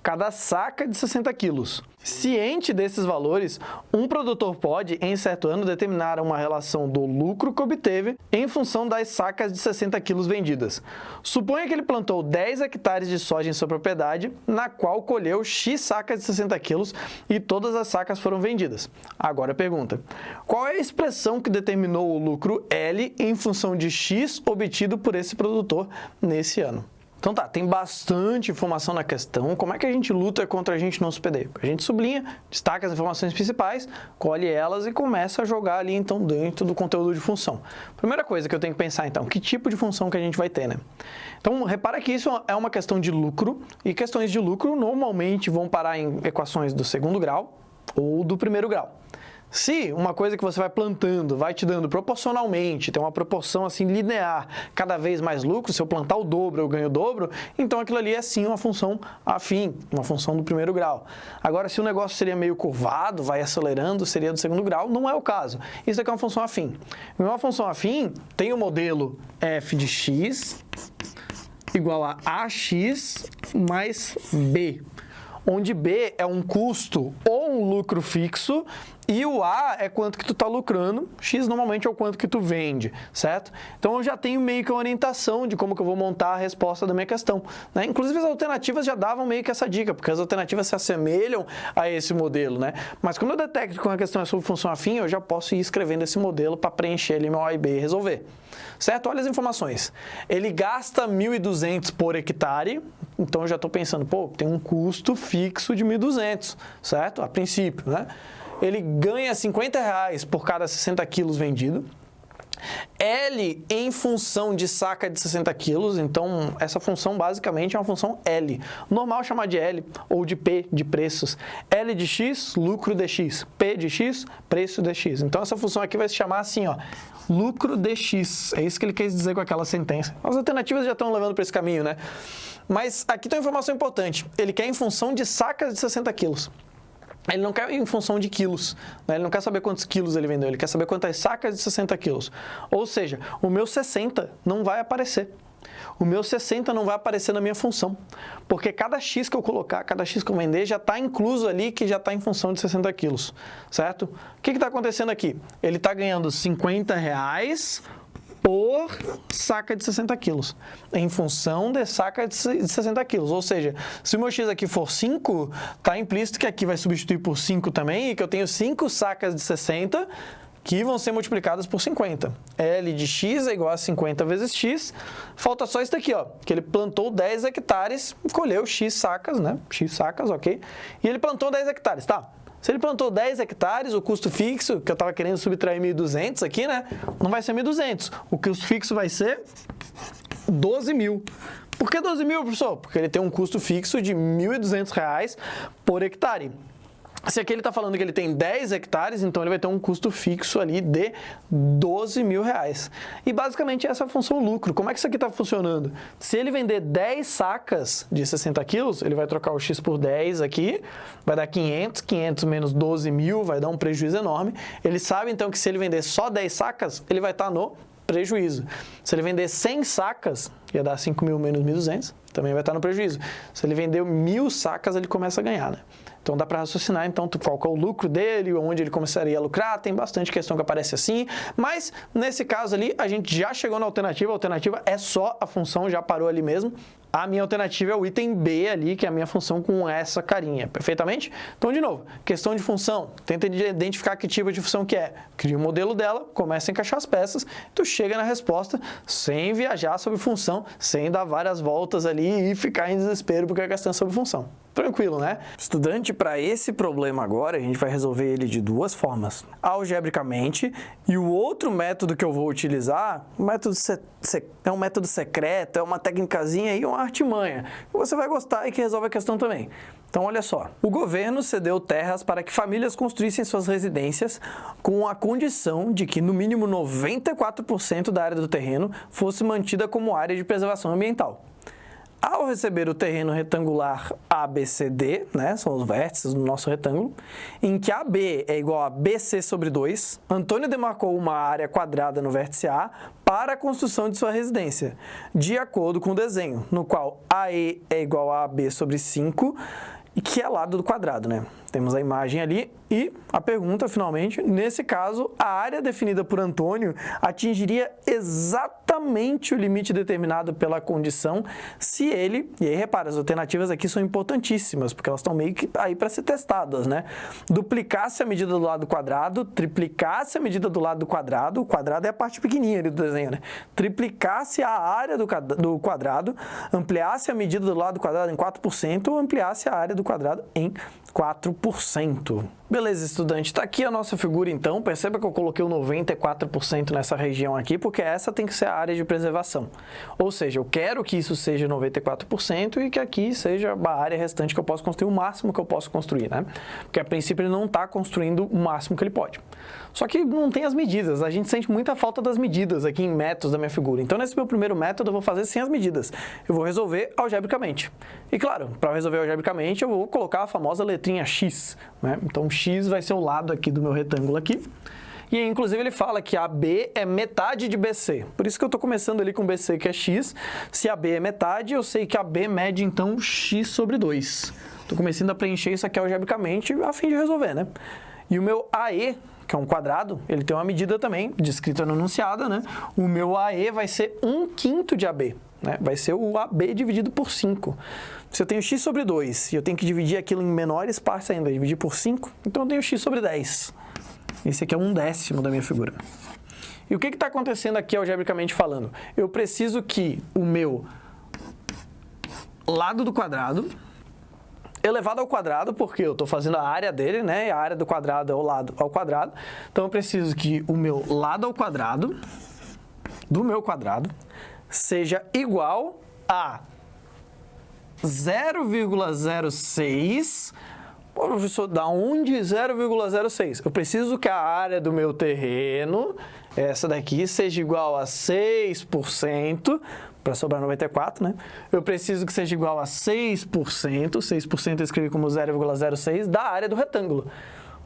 cada saca de 60 quilos. Ciente desses valores, um produtor pode, em certo ano, determinar uma relação do lucro que obteve em função das sacas de 60 quilos vendidas. Suponha que ele plantou 10 hectares de soja em sua propriedade, na qual colheu X sacas de 60 quilos e todas as sacas foram vendidas. Agora a pergunta: qual é a expressão que determinou o lucro L em função de X obtido por esse produtor nesse ano? Então tá, tem bastante informação na questão. Como é que a gente luta contra a gente não se perder? A gente sublinha, destaca as informações principais, colhe elas e começa a jogar ali, então, dentro do conteúdo de função. Primeira coisa que eu tenho que pensar, então, que tipo de função que a gente vai ter, né? Então, repara que isso é uma questão de lucro, e questões de lucro normalmente vão parar em equações do segundo grau ou do primeiro grau. Se uma coisa que você vai plantando vai te dando proporcionalmente, tem uma proporção assim linear, cada vez mais lucro, se eu plantar o dobro eu ganho o dobro, então aquilo ali é sim uma função afim, uma função do primeiro grau. Agora, se o negócio seria meio curvado, vai acelerando, seria do segundo grau, não é o caso. Isso aqui é uma função afim. Em uma função afim, tem o modelo f de x igual a ax mais b, onde b é um custo ou um lucro fixo e o A é quanto que tu está lucrando, X normalmente é o quanto que tu vende, certo? Então eu já tenho meio que uma orientação de como que eu vou montar a resposta da minha questão, né? Inclusive as alternativas já davam meio que essa dica, porque as alternativas se assemelham a esse modelo, né? Mas quando eu detecto que uma questão é sobre função afim, eu já posso ir escrevendo esse modelo para preencher ali meu A e B e resolver, certo? Olha as informações. Ele gasta 1.200 por hectare, então eu já estou pensando, pô, tem um custo fixo de 1.200, certo? A princípio, né? Ele ganha 50 reais por cada 60 quilos vendido. L em função de saca de 60 quilos, então essa função basicamente é uma função L. Normal chamar de L ou de P de preços. L de X, lucro de X. P de X, preço de X. Então essa função aqui vai se chamar assim, ó, lucro de X. É isso que ele quis dizer com aquela sentença. As alternativas já estão levando para esse caminho, né? Mas aqui tem uma informação importante. Ele quer em função de sacas de 60 quilos. ele não quer em função de quilos, né? Ele não quer saber quantos quilos ele vendeu, ele quer saber quantas sacas de 60 quilos. Ou seja, o meu 60 não vai aparecer. O meu 60 não vai aparecer na minha função, porque cada X que eu colocar, cada X que eu vender, já está incluso ali, que já está em função de 60 quilos, certo? O que está acontecendo aqui? Ele está ganhando R$50 por saca de 60 quilos, em função de saca de 60 quilos. Ou seja, se o meu X aqui for 5, está implícito que aqui vai substituir por 5 também, e que eu tenho 5 sacas de 60, que vão ser multiplicadas por 50. L de X é igual a 50 vezes X. Falta só isso daqui, ó, que ele plantou 10 hectares, colheu X sacas, né? X sacas, ok? E ele plantou 10 hectares, tá? Se ele plantou 10 hectares, o custo fixo, que eu estava querendo subtrair 1.200 aqui, né? Não vai ser 1.200. O custo fixo vai ser 12.000. Por que 12.000, professor? Porque ele tem um custo fixo de R$1.200 por hectare. Se aqui ele está falando que ele tem 10 hectares, então ele vai ter um custo fixo ali de R$12.000. E basicamente essa é a função lucro. Como é que isso aqui está funcionando? Se ele vender 10 sacas de 60 quilos, ele vai trocar o X por 10 aqui, vai dar 500, 500 menos 12.000, vai dar um prejuízo enorme. Ele sabe então que se ele vender só 10 sacas, ele vai estar no prejuízo. Se ele vender 100 sacas, ia dar 5.000 menos 1.200, também vai estar no prejuízo. Se ele vender 1.000 sacas, ele começa a ganhar, né? Então dá para raciocinar, então, qual que é o lucro dele, onde ele começaria a lucrar, tem bastante questão que aparece assim, mas nesse caso ali, a gente já chegou na alternativa, a alternativa é só a função, já parou ali mesmo. A minha alternativa é o item B ali, que é a minha função com essa carinha, perfeitamente? Então, de novo, questão de função, tenta identificar que tipo de função que é. Cria o modelo dela, começa a encaixar as peças, tu chega na resposta sem viajar sobre função, sem dar várias voltas ali e ficar em desespero porque a questão é sobre função. Tranquilo, né? Estudante, para esse problema agora, a gente vai resolver ele de duas formas. Algebricamente, e o outro método que eu vou utilizar, é um método secreto, é uma técnicazinha e uma artimanha, que você vai gostar e que resolve a questão também. Então, olha só. O governo cedeu terras para que famílias construíssem suas residências com a condição de que, no mínimo, 94% da área do terreno fosse mantida como área de preservação ambiental. Ao receber o terreno retangular ABCD, né, são os vértices do nosso retângulo, em que AB é igual a BC sobre 2, Antônio demarcou uma área quadrada no vértice A para a construção de sua residência, de acordo com o desenho, no qual AE é igual a AB sobre 5, que é lado do quadrado, né? Temos a imagem ali e a pergunta, finalmente, nesse caso, a área definida por Antônio atingiria exatamente o limite determinado pela condição se ele, e aí repara, as alternativas aqui são importantíssimas, porque elas estão meio que aí para ser testadas, né? Duplicasse a medida do lado quadrado, triplicasse a medida do lado do quadrado, o quadrado é a parte pequenininha ali do desenho, né? Triplicasse a área do quadrado, ampliasse a medida do lado quadrado em 4%, ou ampliasse a área do quadrado em 4%. Beleza, estudante, está aqui a nossa figura então, perceba que eu coloquei o 94% nessa região aqui, porque essa tem que ser a área de preservação. Ou seja, eu quero que isso seja 94% e que aqui seja a área restante que eu posso construir, o máximo que eu posso construir, né? Porque a princípio ele não está construindo o máximo que ele pode. Só que não tem as medidas, a gente sente muita falta das medidas aqui em métodos da minha figura. Então, nesse meu primeiro método, eu vou fazer sem as medidas. Eu vou resolver algebricamente. E claro, para resolver algebricamente, eu vou colocar a famosa letrinha X, né? Então, X vai ser o lado aqui do meu retângulo aqui. E, inclusive, ele fala que AB é metade de BC. Por isso que eu estou começando ali com BC, que é X. Se AB é metade, eu sei que AB mede, então, X sobre 2. Estou começando a preencher isso aqui algebricamente a fim de resolver, né? E o meu AE, que é um quadrado, ele tem uma medida também, descrita no enunciado, né? O meu AE vai ser 1/5 de AB, né? Vai ser o AB dividido por 5. Se eu tenho x sobre 2 e eu tenho que dividir aquilo em menores partes ainda, dividir por 5, então eu tenho x sobre 10. Esse aqui é 1/10 da minha figura. E o que está acontecendo aqui algebricamente falando? Eu preciso que o meu lado do quadrado elevado ao quadrado, porque eu estou fazendo a área dele, né? E a área do quadrado é o lado ao quadrado. Então, eu preciso que o meu lado ao quadrado do meu quadrado seja igual a 0,06. Pô, professor, da onde 0,06? Eu preciso que a área do meu terreno essa daqui seja igual a 6%, para sobrar 94, né? Eu preciso que seja igual a 6% eu escrevi como 0,06 da área do retângulo.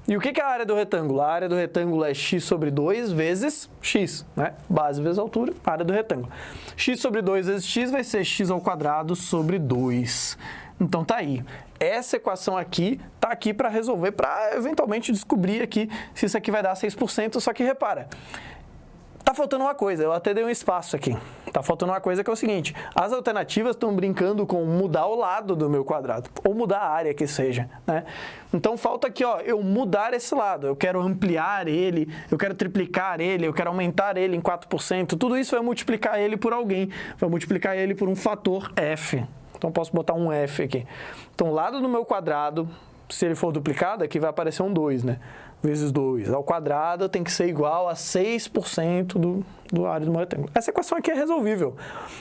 E o que é a área do retângulo? A área do retângulo é x sobre 2 vezes x, né? Base vezes altura, área do retângulo. X sobre 2 vezes x vai ser x ao quadrado sobre 2. Então tá aí. Essa equação aqui tá aqui para resolver, para eventualmente descobrir aqui se isso aqui vai dar 6%, só que repara, tá faltando uma coisa, eu até dei um espaço aqui. Tá faltando uma coisa que é o seguinte, as alternativas estão brincando com mudar o lado do meu quadrado, ou mudar a área que seja, né? Então falta aqui, ó, eu mudar esse lado, eu quero ampliar ele, eu quero triplicar ele, eu quero aumentar ele em 4%, tudo isso vai multiplicar ele por alguém, vai multiplicar ele por um fator f. Então posso botar um f aqui. Então o lado do meu quadrado, se ele for duplicado, aqui vai aparecer um 2, né? Vezes 2 ao quadrado tem que ser igual a 6% do área do meu retângulo. Essa equação aqui é resolvível.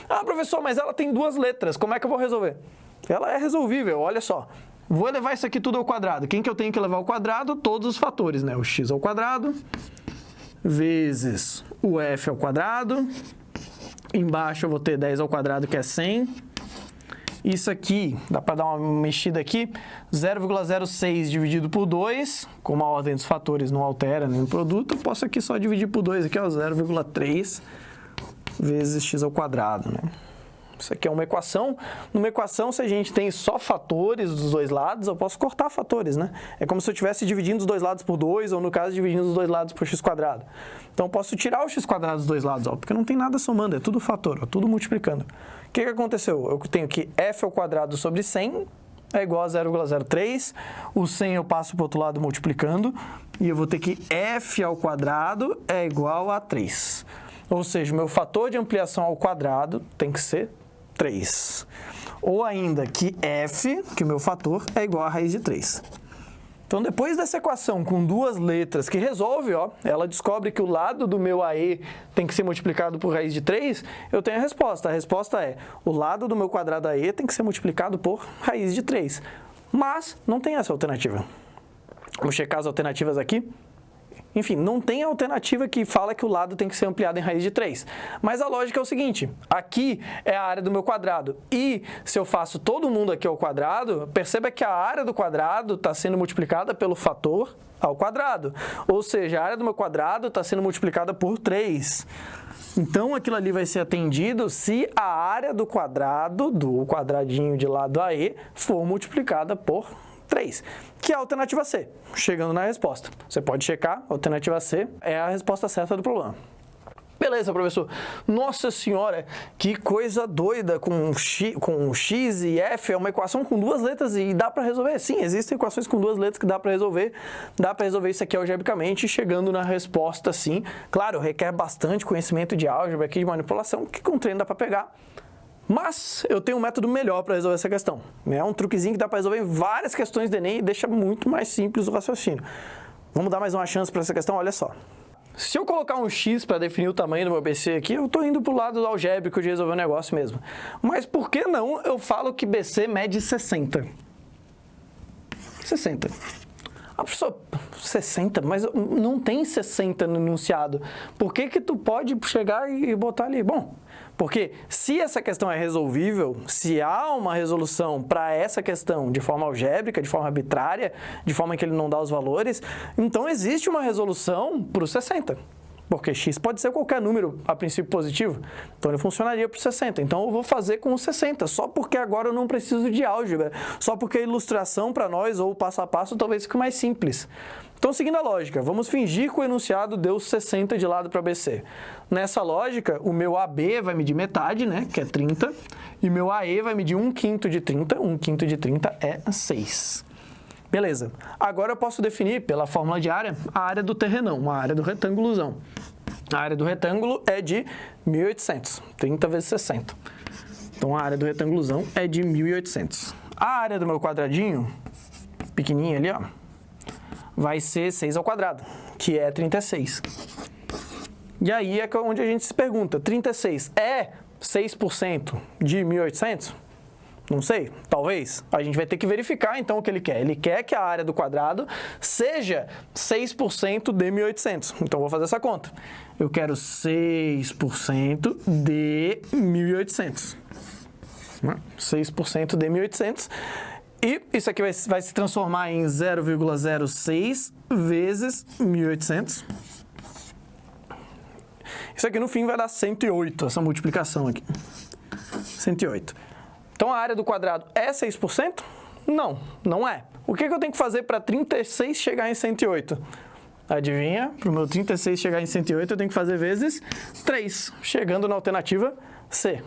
Ah, professor, mas ela tem duas letras, como é que eu vou resolver? Ela é resolvível, olha só. Vou elevar isso aqui tudo ao quadrado. Quem que eu tenho que levar ao quadrado? Todos os fatores, né? O x ao quadrado vezes o f ao quadrado. Embaixo eu vou ter 10 ao quadrado, que é 100. Isso aqui, dá para dar uma mexida aqui, 0,06 dividido por 2, como a ordem dos fatores não altera nenhum produto, eu posso aqui só dividir por 2, aqui, ó, 0,3 vezes x ao quadrado, né? Isso aqui é uma equação. Numa equação, se a gente tem só fatores dos dois lados, eu posso cortar fatores, né? É como se eu estivesse dividindo os dois lados por 2, ou no caso, dividindo os dois lados por x quadrado. Então, eu posso tirar o x quadrado dos dois lados, ó, porque não tem nada somando, é tudo fator, ó, tudo multiplicando. O que aconteceu? Eu tenho que f ao quadrado sobre 100 é igual a 0,03. O 100 eu passo para o outro lado multiplicando. E eu vou ter que f ao quadrado é igual a 3. Ou seja, o meu fator de ampliação ao quadrado tem que ser 3. Ou ainda que f, que o meu fator, é igual a raiz de 3. Então, depois dessa equação com duas letras que resolve, ó, ela descobre que o lado do meu AE tem que ser multiplicado por raiz de 3, eu tenho a resposta. A resposta é, o lado do meu quadrado AE tem que ser multiplicado por raiz de 3. Mas não tem essa alternativa. Vamos checar as alternativas aqui. Enfim, não tem alternativa que fala que o lado tem que ser ampliado em raiz de 3. Mas a lógica é o seguinte, aqui é a área do meu quadrado. E se eu faço todo mundo aqui ao quadrado, perceba que a área do quadrado está sendo multiplicada pelo fator ao quadrado. Ou seja, a área do meu quadrado está sendo multiplicada por 3. Então, aquilo ali vai ser atendido se a área do quadrado, do quadradinho de lado AE, for multiplicada por 3, que é a alternativa C, chegando na resposta. Você pode checar, a alternativa C é a resposta certa do problema. Beleza, professor. Nossa senhora, que coisa doida com x e f, é uma equação com duas letras e dá para resolver? Sim, existem equações com duas letras que dá para resolver. Dá para resolver isso aqui algebricamente, chegando na resposta sim. Claro, requer bastante conhecimento de álgebra aqui, de manipulação, que com treino dá para pegar. Mas eu tenho um método melhor para resolver essa questão. É um truquezinho que dá para resolver várias questões do Enem e deixa muito mais simples o raciocínio. Vamos dar mais uma chance para essa questão? Olha só. Se eu colocar um x para definir o tamanho do meu BC aqui, eu estou indo para o lado do algébrico de resolver o negócio mesmo. Mas por que não eu falo que BC mede 60? 60. Ah, professor, 60? Mas não tem 60 no enunciado. Por que tu pode chegar e botar ali? Bom, porque se essa questão é resolvível, se há uma resolução para essa questão de forma algébrica, de forma arbitrária, de forma que ele não dá os valores, então existe uma resolução para o 60. Porque x pode ser qualquer número a princípio positivo, então ele funcionaria para o 60. Então eu vou fazer com o 60, só porque agora eu não preciso de álgebra, só porque a ilustração para nós, ou o passo a passo, talvez fique mais simples. Então, seguindo a lógica, vamos fingir que o enunciado deu 60 de lado para BC. Nessa lógica, o meu AB vai medir metade, né, que é 30, e meu AE vai medir 1/5 de 30, 1/5 de 30 é 6. Beleza. Agora eu posso definir, pela fórmula de área, a área do terrenão, a área do retângulozão. A área do retângulo é de 1.800, 30 vezes 60. Então, a área do retângulozão é de 1.800. A área do meu quadradinho, pequenininho ali, ó, vai ser 6 ao quadrado, que é 36. E aí é onde a gente se pergunta, 36 é 6% de 1.800? Não sei, talvez. A gente vai ter que verificar então o que ele quer. Ele quer que a área do quadrado seja 6% de 1.800. Então, eu vou fazer essa conta. Eu quero 6% de 1.800. 6% de 1.800. E isso aqui vai se transformar em 0,06 vezes 1.800. Isso aqui no fim vai dar 108, essa multiplicação aqui. 108. Então a área do quadrado é 6%? Não, não é. O que eu tenho que fazer para 36 chegar em 108? Adivinha? Para o meu 36 chegar em 108, eu tenho que fazer vezes 3, chegando na alternativa C.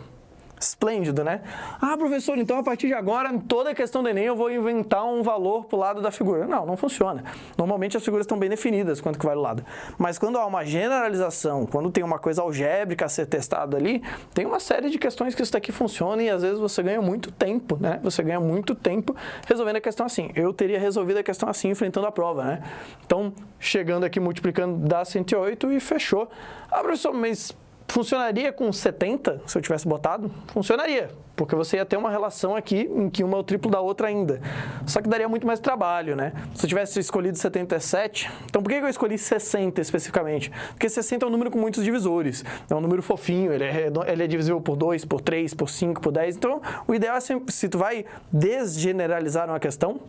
Esplêndido, né? Ah, professor, então a partir de agora, em toda a questão do Enem, eu vou inventar um valor para o lado da figura. Não, não funciona. Normalmente as figuras estão bem definidas quanto que vai do lado. Mas quando há uma generalização, quando tem uma coisa algébrica a ser testada ali, tem uma série de questões que isso daqui funciona e às vezes você ganha muito tempo, né? Você ganha muito tempo resolvendo a questão assim. Eu teria resolvido a questão assim, enfrentando a prova, né? Então, chegando aqui, multiplicando, dá 108 e fechou. Ah, professor, mas funcionaria com 70, se eu tivesse botado? Funcionaria, porque você ia ter uma relação aqui em que uma é o triplo da outra ainda. Só que daria muito mais trabalho, né? Se eu tivesse escolhido 77, então por que eu escolhi 60 especificamente? Porque 60 é um número com muitos divisores, é um número fofinho, ele é divisível por 2, por 3, por 5, por 10. Então, o ideal é sempre, se tu vai desgeneralizar uma questão,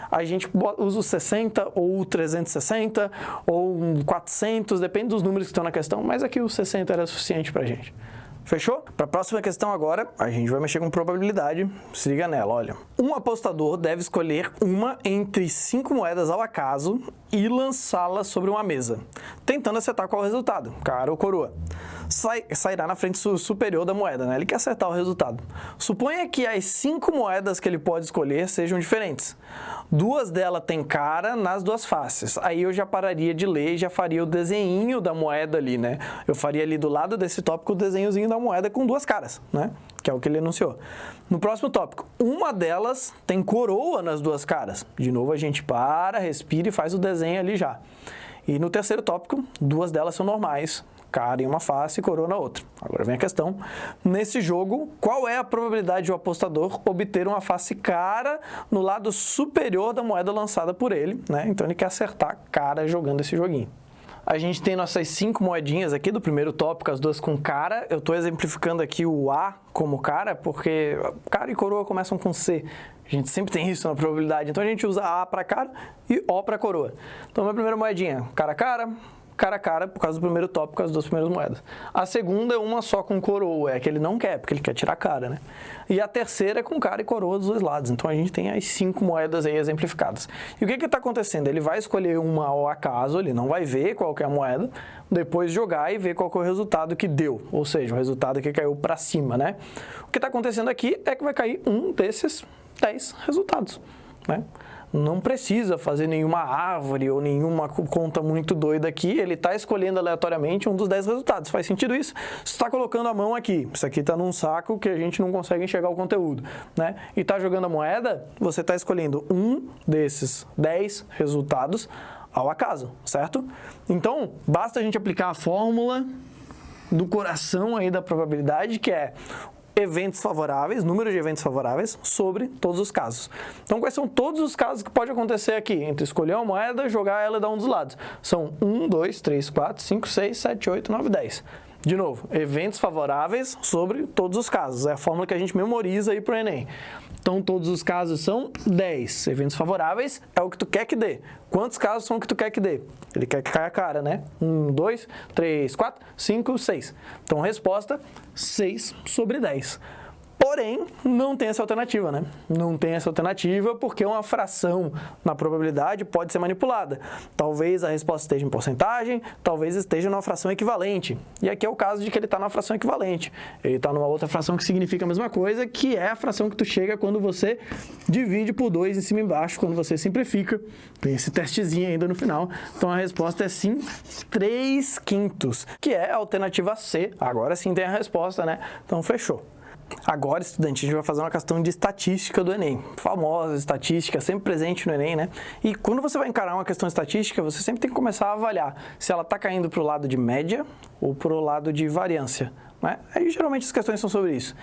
a gente usa o 60 ou o 360 ou um 400, depende dos números que estão na questão, mas aqui o 60 era suficiente pra gente. Fechou? Para a próxima questão agora, a gente vai mexer com probabilidade. Se liga nela, olha. Um apostador deve escolher uma entre 5 moedas ao acaso e lançá-la sobre uma mesa, tentando acertar qual é o resultado, cara ou coroa. Sairá na frente superior da moeda, né? Ele quer acertar o resultado. Suponha que as 5 moedas que ele pode escolher sejam diferentes. 2 delas têm cara nas 2 faces. Aí eu já pararia de ler e já faria o desenho da moeda ali, né? Eu faria ali do lado desse tópico o desenhozinho da moeda com 2 caras, né? Que é o que ele enunciou. No próximo tópico, uma delas tem coroa nas 2 caras. De novo, a gente para, respira e faz o desenho ali já. E no terceiro tópico, 2 delas são normais, cara em uma face e coroa na outra. Agora vem a questão. Nesse jogo, qual é a probabilidade de o apostador obter uma face cara no lado superior da moeda lançada por ele, né? Então ele quer acertar cara jogando esse joguinho. A gente tem nossas 5 moedinhas aqui do primeiro tópico, as 2 com cara. Eu estou exemplificando aqui o A como cara, porque cara e coroa começam com C. A gente sempre tem isso na probabilidade. Então a gente usa A para cara e O para coroa. Então, minha primeira moedinha, cara a cara, cara a cara, por causa do primeiro tópico, as 2 primeiras moedas. A segunda é uma só com coroa, é que ele não quer, porque ele quer tirar a cara, né? E a terceira é com cara e coroa dos 2 lados. Então a gente tem as 5 moedas aí exemplificadas. E o que está acontecendo? Ele vai escolher uma ao acaso, ele não vai ver qual que é a moeda, depois jogar e ver qual que é o resultado que deu, ou seja, o resultado que caiu para cima, né? O que está acontecendo aqui é que vai cair um desses 10 resultados, né? Não precisa fazer nenhuma árvore ou nenhuma conta muito doida aqui, ele está escolhendo aleatoriamente um dos 10 resultados. Faz sentido isso? Você está colocando a mão aqui, isso aqui está num saco que a gente não consegue enxergar o conteúdo, né? E está jogando a moeda, você está escolhendo um desses 10 resultados ao acaso, certo? Então, basta a gente aplicar a fórmula do coração aí da probabilidade, que é eventos favoráveis, número de eventos favoráveis sobre todos os casos. Então, quais são todos os casos que pode acontecer aqui? Entre escolher uma moeda, jogar ela e dar um dos lados. São 1, 2, 3, 4, 5, 6, 7, 8, 9, 10. De novo, eventos favoráveis sobre todos os casos. É a fórmula que a gente memoriza aí para o Enem. Então, todos os casos são 10. Eventos favoráveis é o que tu quer que dê. Quantos casos são o que tu quer que dê? Ele quer que caia a cara, né? 1, 2, 3, 4, 5, 6. Então, resposta, 6 sobre 10. Porém, não tem essa alternativa, né? Não tem essa alternativa porque uma fração na probabilidade pode ser manipulada. Talvez a resposta esteja em porcentagem, talvez esteja numa fração equivalente. E aqui é o caso de que ele está numa fração equivalente. Ele está numa outra fração que significa a mesma coisa, que é a fração que tu chega quando você divide por 2 em cima e embaixo, quando você simplifica. Tem esse testezinho ainda no final. Então, a resposta é sim 3/5, que é a alternativa C. Agora sim tem a resposta, né? Então, fechou. Agora, estudante, a gente vai fazer uma questão de estatística do Enem. Famosa estatística, sempre presente no Enem, né? E quando você vai encarar uma questão estatística, você sempre tem que começar a avaliar se ela está caindo para o lado de média ou para o lado de variância. né? Aí geralmente as questões são sobre isso.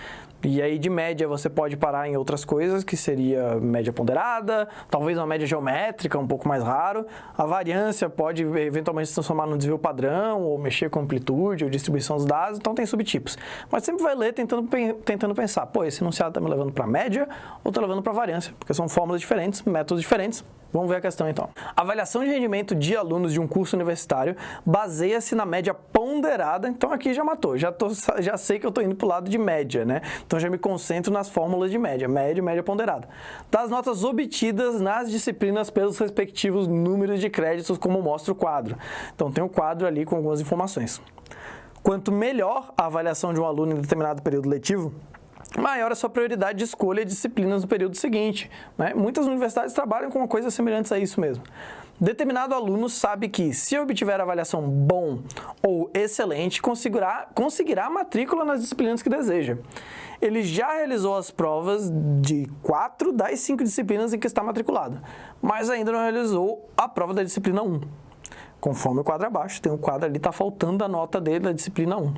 E aí de média você pode parar em outras coisas, que seria média ponderada, talvez uma média geométrica, um pouco mais raro. A variância pode eventualmente se transformar num desvio padrão, ou mexer com amplitude, ou distribuição dos dados, então tem subtipos. Mas sempre vai ler tentando pensar, pô, esse enunciado está me levando para média ou está levando para variância? Porque são fórmulas diferentes, métodos diferentes. Vamos ver a questão então. A avaliação de rendimento de alunos de um curso universitário baseia-se na média ponderada. Então aqui já matou, já sei que eu estou indo para o lado de média, né? Então já me concentro nas fórmulas de média, média ponderada. Das notas obtidas nas disciplinas pelos respectivos números de créditos, como mostra o quadro. Então tem um quadro ali com algumas informações. Quanto melhor a avaliação de um aluno em determinado período letivo, maior a sua prioridade de escolha de disciplinas no período seguinte, né? Muitas universidades trabalham com coisas semelhantes a isso mesmo. Determinado aluno sabe que, se obtiver avaliação bom ou excelente, conseguirá a matrícula nas disciplinas que deseja. Ele já realizou as provas de 4 das 5 disciplinas em que está matriculado, mas ainda não realizou a prova da disciplina 1. Conforme o quadro abaixo, tem um quadro ali, está faltando a nota dele da disciplina 1.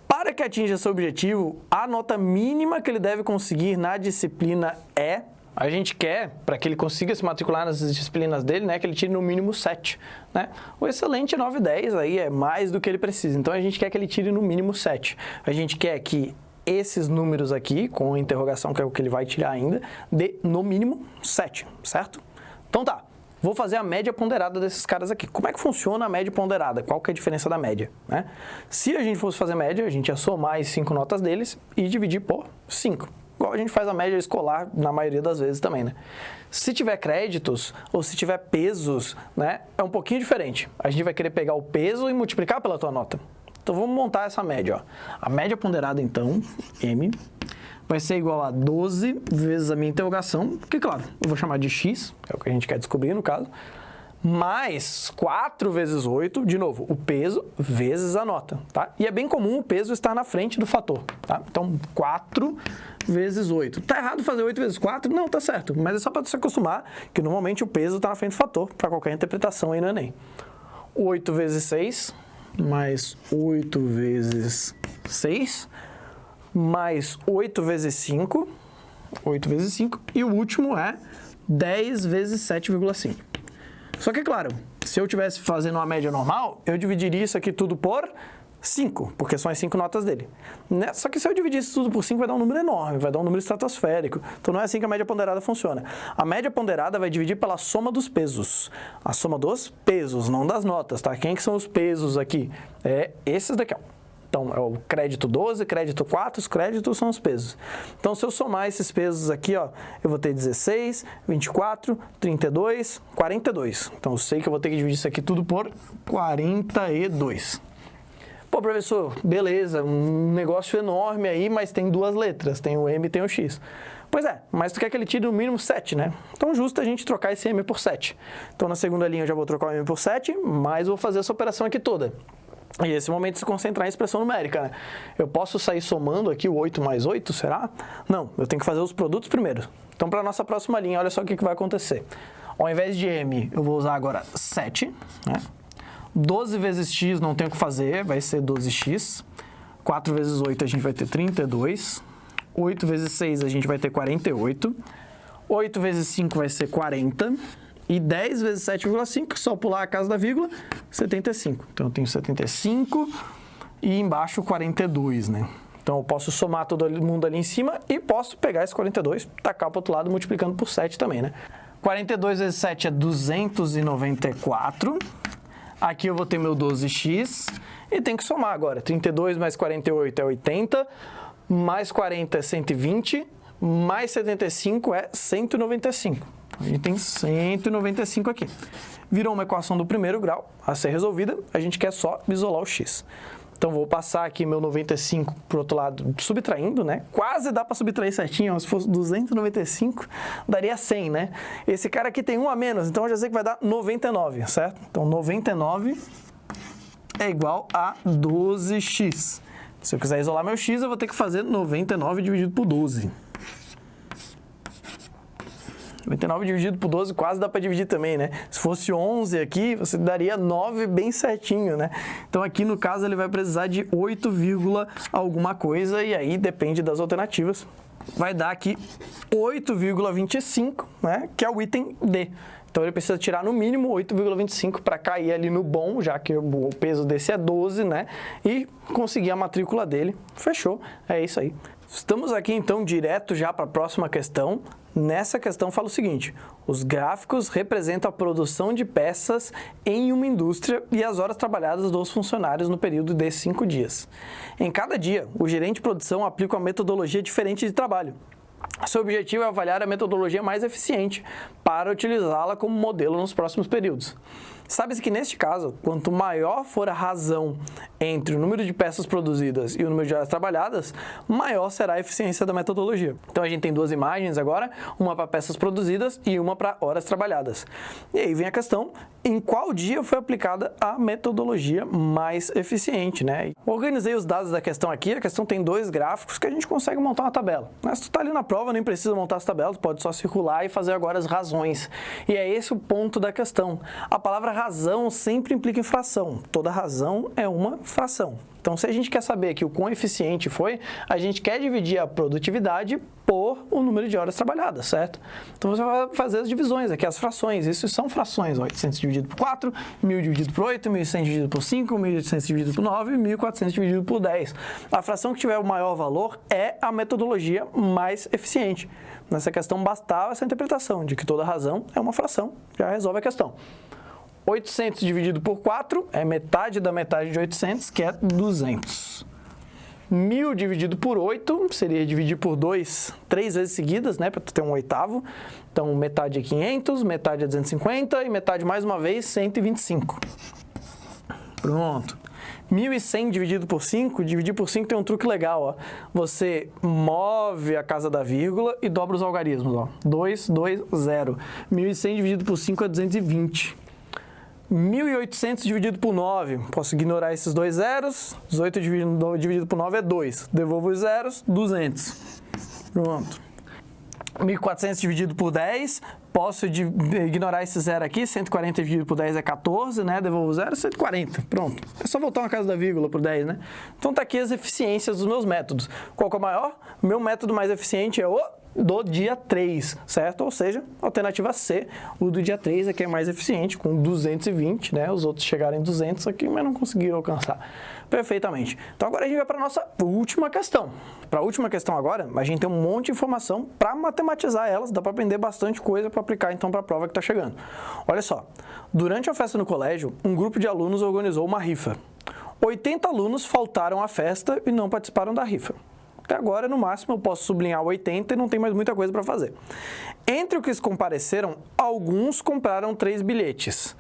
Para que atinja seu objetivo, a nota mínima que ele deve conseguir na disciplina é... A gente quer, para que ele consiga se matricular nas disciplinas dele, né, que ele tire no mínimo 7. Né? O excelente é 9 e 10, aí é mais do que ele precisa. Então, a gente quer que ele tire no mínimo 7. A gente quer que esses números aqui, com a interrogação, que é o que ele vai tirar ainda, dê no mínimo 7, certo? Então tá. Vou fazer a média ponderada desses caras aqui. Como é que funciona a média ponderada? Qual que é a diferença da média? Né? Se a gente fosse fazer média, a gente ia somar as 5 notas deles e dividir por 5. Igual a gente faz a média escolar na maioria das vezes também, né? Se tiver créditos ou se tiver pesos, né, é um pouquinho diferente. A gente vai querer pegar o peso e multiplicar pela tua nota. Então vamos montar essa média, ó. A média ponderada, então, M, vai ser igual a 12 vezes a minha interrogação, que, claro, eu vou chamar de X, que é o que a gente quer descobrir no caso, mais 4 vezes 8, de novo, o peso vezes a nota, tá? E é bem comum o peso estar na frente do fator, tá? Então, 4 vezes 8. Tá errado fazer 8 vezes 4? Não, tá certo, mas é só para se acostumar que normalmente o peso está na frente do fator, para qualquer interpretação aí no Enem. 8 vezes 6, mais 8 vezes 6, mais 8 vezes 5, 8 vezes 5, e o último é 10 vezes 7,5. Só que, claro, se eu estivesse fazendo uma média normal, eu dividiria isso aqui tudo por 5, porque são as 5 notas dele. Né? Só que se eu dividir isso tudo por 5, vai dar um número enorme, vai dar um número estratosférico. Então não é assim que a média ponderada funciona. A média ponderada vai dividir pela soma dos pesos. A soma dos pesos, não das notas, tá? Quem que são os pesos aqui? É esses daqui, ó. Então, é o crédito 12, crédito 4, os créditos são os pesos. Então, se eu somar esses pesos aqui, ó, eu vou ter 16, 24, 32, 42. Então, eu sei que eu vou ter que dividir isso aqui tudo por 42. Pô, professor, beleza, um negócio enorme aí, mas tem 2 letras, tem o M e tem o X. Pois é, mas tu quer que ele tire no mínimo 7, né? Então, justo a gente trocar esse M por 7. Então, na segunda linha eu já vou trocar o M por 7, mas vou fazer essa operação aqui toda. E esse momento de se concentrar em expressão numérica, né? Eu posso sair somando aqui o 8 mais 8, será? Não, eu tenho que fazer os produtos primeiro. Então, para a nossa próxima linha, olha só o que vai acontecer. Ao invés de M, eu vou usar agora 7, né? 12 vezes X não tenho o que fazer, vai ser 12X. 4 vezes 8 a gente vai ter 32. 8 vezes 6 a gente vai ter 48. 8 vezes 5 vai ser 40. E 10 vezes 7,5, só pular a casa da vírgula, 75. Então, eu tenho 75 e embaixo 42, né? Então, eu posso somar todo mundo ali em cima e posso pegar esse 42, tacar para o outro lado, multiplicando por 7 também, né? 42 vezes 7 é 294. Aqui eu vou ter meu 12x e tem que somar agora. 32 mais 48 é 80, mais 40 é 120, mais 75 é 195. A gente tem 195 aqui. Virou uma equação do primeiro grau a ser resolvida, a gente quer só isolar o x. Então, vou passar aqui meu 95 para o outro lado, subtraindo, né? Quase dá para subtrair certinho, se fosse 295, daria 100, né? Esse cara aqui tem 1 a menos, então eu já sei que vai dar 99, certo? Então, 99 é igual a 12x. Se eu quiser isolar meu x, eu vou ter que fazer 99 dividido por 12. 99 dividido por 12 quase dá para dividir também, né? Se fosse 11 aqui, você daria 9 bem certinho, né? Então aqui no caso ele vai precisar de 8, alguma coisa e aí depende das alternativas. Vai dar aqui 8,25, né? Que é o item D. Então ele precisa tirar no mínimo 8,25 para cair ali no bom, já que o peso desse é 12, né? E conseguir a matrícula dele. Fechou, é isso aí. Estamos aqui então direto já para a próxima questão. Nessa questão fala o seguinte: os gráficos representam a produção de peças em uma indústria e as horas trabalhadas dos funcionários no período de 5 dias. Em cada dia, o gerente de produção aplica uma metodologia diferente de trabalho. Seu objetivo é avaliar a metodologia mais eficiente para utilizá-la como modelo nos próximos períodos. Sabe-se que, neste caso, quanto maior for a razão entre o número de peças produzidas e o número de horas trabalhadas, maior será a eficiência da metodologia. Então, a gente tem duas imagens agora, uma para peças produzidas e uma para horas trabalhadas. E aí vem a questão, em qual dia foi aplicada a metodologia mais eficiente, né? Organizei os dados da questão aqui, a questão tem dois gráficos que a gente consegue montar uma tabela. Mas se tu está ali na prova, nem precisa montar as tabelas, pode só circular e fazer agora as razões. E é esse o ponto da questão. A palavra razão sempre implica em fração. Toda razão é uma fração. Então, se a gente quer saber que o quão eficiente foi, a gente quer dividir a produtividade por o número de horas trabalhadas, certo? Então, você vai fazer as divisões aqui, as frações. Isso são frações. 800 dividido por 4, 1.000 dividido por 8, 1.100 dividido por 5, 1.800 dividido por 9 e 1.400 dividido por 10. A fração que tiver o maior valor é a metodologia mais eficiente. Nessa questão, bastava essa interpretação de que toda razão é uma fração. Já resolve a questão. 800 dividido por 4 é metade da metade de 800, que é 200. 1.000 dividido por 8 seria dividir por 2, 3 vezes seguidas, né, para ter um oitavo. Então, metade é 500, metade é 250 e metade, mais uma vez, 125. Pronto. 1.100 dividido por 5, dividir por 5 tem um truque legal, ó. Você move a casa da vírgula e dobra os algarismos, ó. 2, 2, 0. 1.100 dividido por 5 é 220. 1.800 dividido por 9, posso ignorar esses dois zeros, 18 dividido por 9 é 2, devolvo os zeros, 200. Pronto. 1.400 dividido por 10, posso ignorar esse zero aqui, 140 dividido por 10 é 14, né? Devolvo o zero, 140. Pronto. É só voltar uma casa da vírgula por 10, né? Então tá aqui as eficiências dos meus métodos. Qual que é o maior? Meu método mais eficiente é o do dia 3, certo? Ou seja, alternativa C, o do dia 3 é que é mais eficiente, com 220, né? Os outros chegaram em 200 aqui, mas não conseguiram alcançar perfeitamente. Então agora a gente vai para a nossa última questão. Para a última questão agora, a gente tem um monte de informação para matematizar elas, dá para aprender bastante coisa para aplicar então para a prova que está chegando. Olha só, durante a festa no colégio, um grupo de alunos organizou uma rifa. 80 alunos faltaram à festa e não participaram da rifa. Até agora, no máximo, eu posso sublinhar 80 e não tem mais muita coisa para fazer. Entre os que compareceram, alguns compraram 3 bilhetes.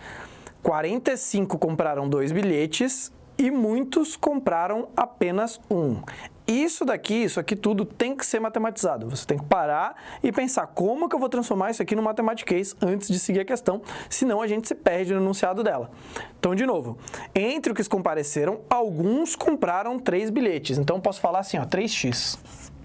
45 compraram 2 bilhetes e muitos compraram apenas um. Isso aqui tudo tem que ser matematizado. Você tem que parar e pensar como que eu vou transformar isso aqui no mathematiquês antes de seguir a questão, senão a gente se perde no enunciado dela. Então, de novo, entre os que compareceram, alguns compraram 3 bilhetes. Então, posso falar assim, ó, 3x.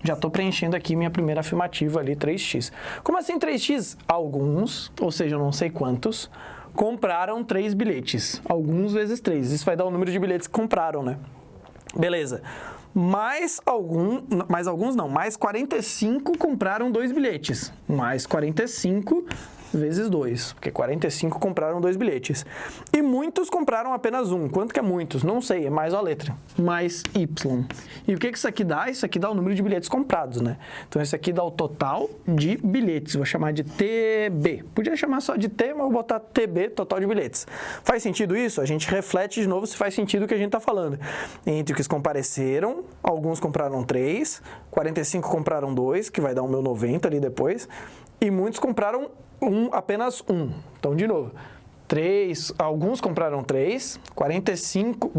Já estou preenchendo aqui minha primeira afirmativa ali, 3x. Como assim 3x? Alguns, ou seja, eu não sei quantos, compraram 3 bilhetes. Alguns vezes 3. Isso vai dar o número de bilhetes que compraram, né? Beleza. Mais 45 compraram 2 bilhetes. Mais 45 vezes 2, porque 45 compraram 2 bilhetes. E muitos compraram apenas um. Quanto que é muitos? Não sei, é mais a letra. Mais y. E o que isso aqui dá? Isso aqui dá o número de bilhetes comprados, né? Então, isso aqui dá o total de bilhetes. Vou chamar de TB. Podia chamar só de T, mas vou botar TB, total de bilhetes. Faz sentido isso? A gente reflete de novo se faz sentido o que a gente está falando. Entre os que compareceram, alguns compraram 3, 45 compraram 2, que vai dar o meu 90 ali depois, e muitos compraram apenas um. Então, de novo, 3, alguns compraram 3, 45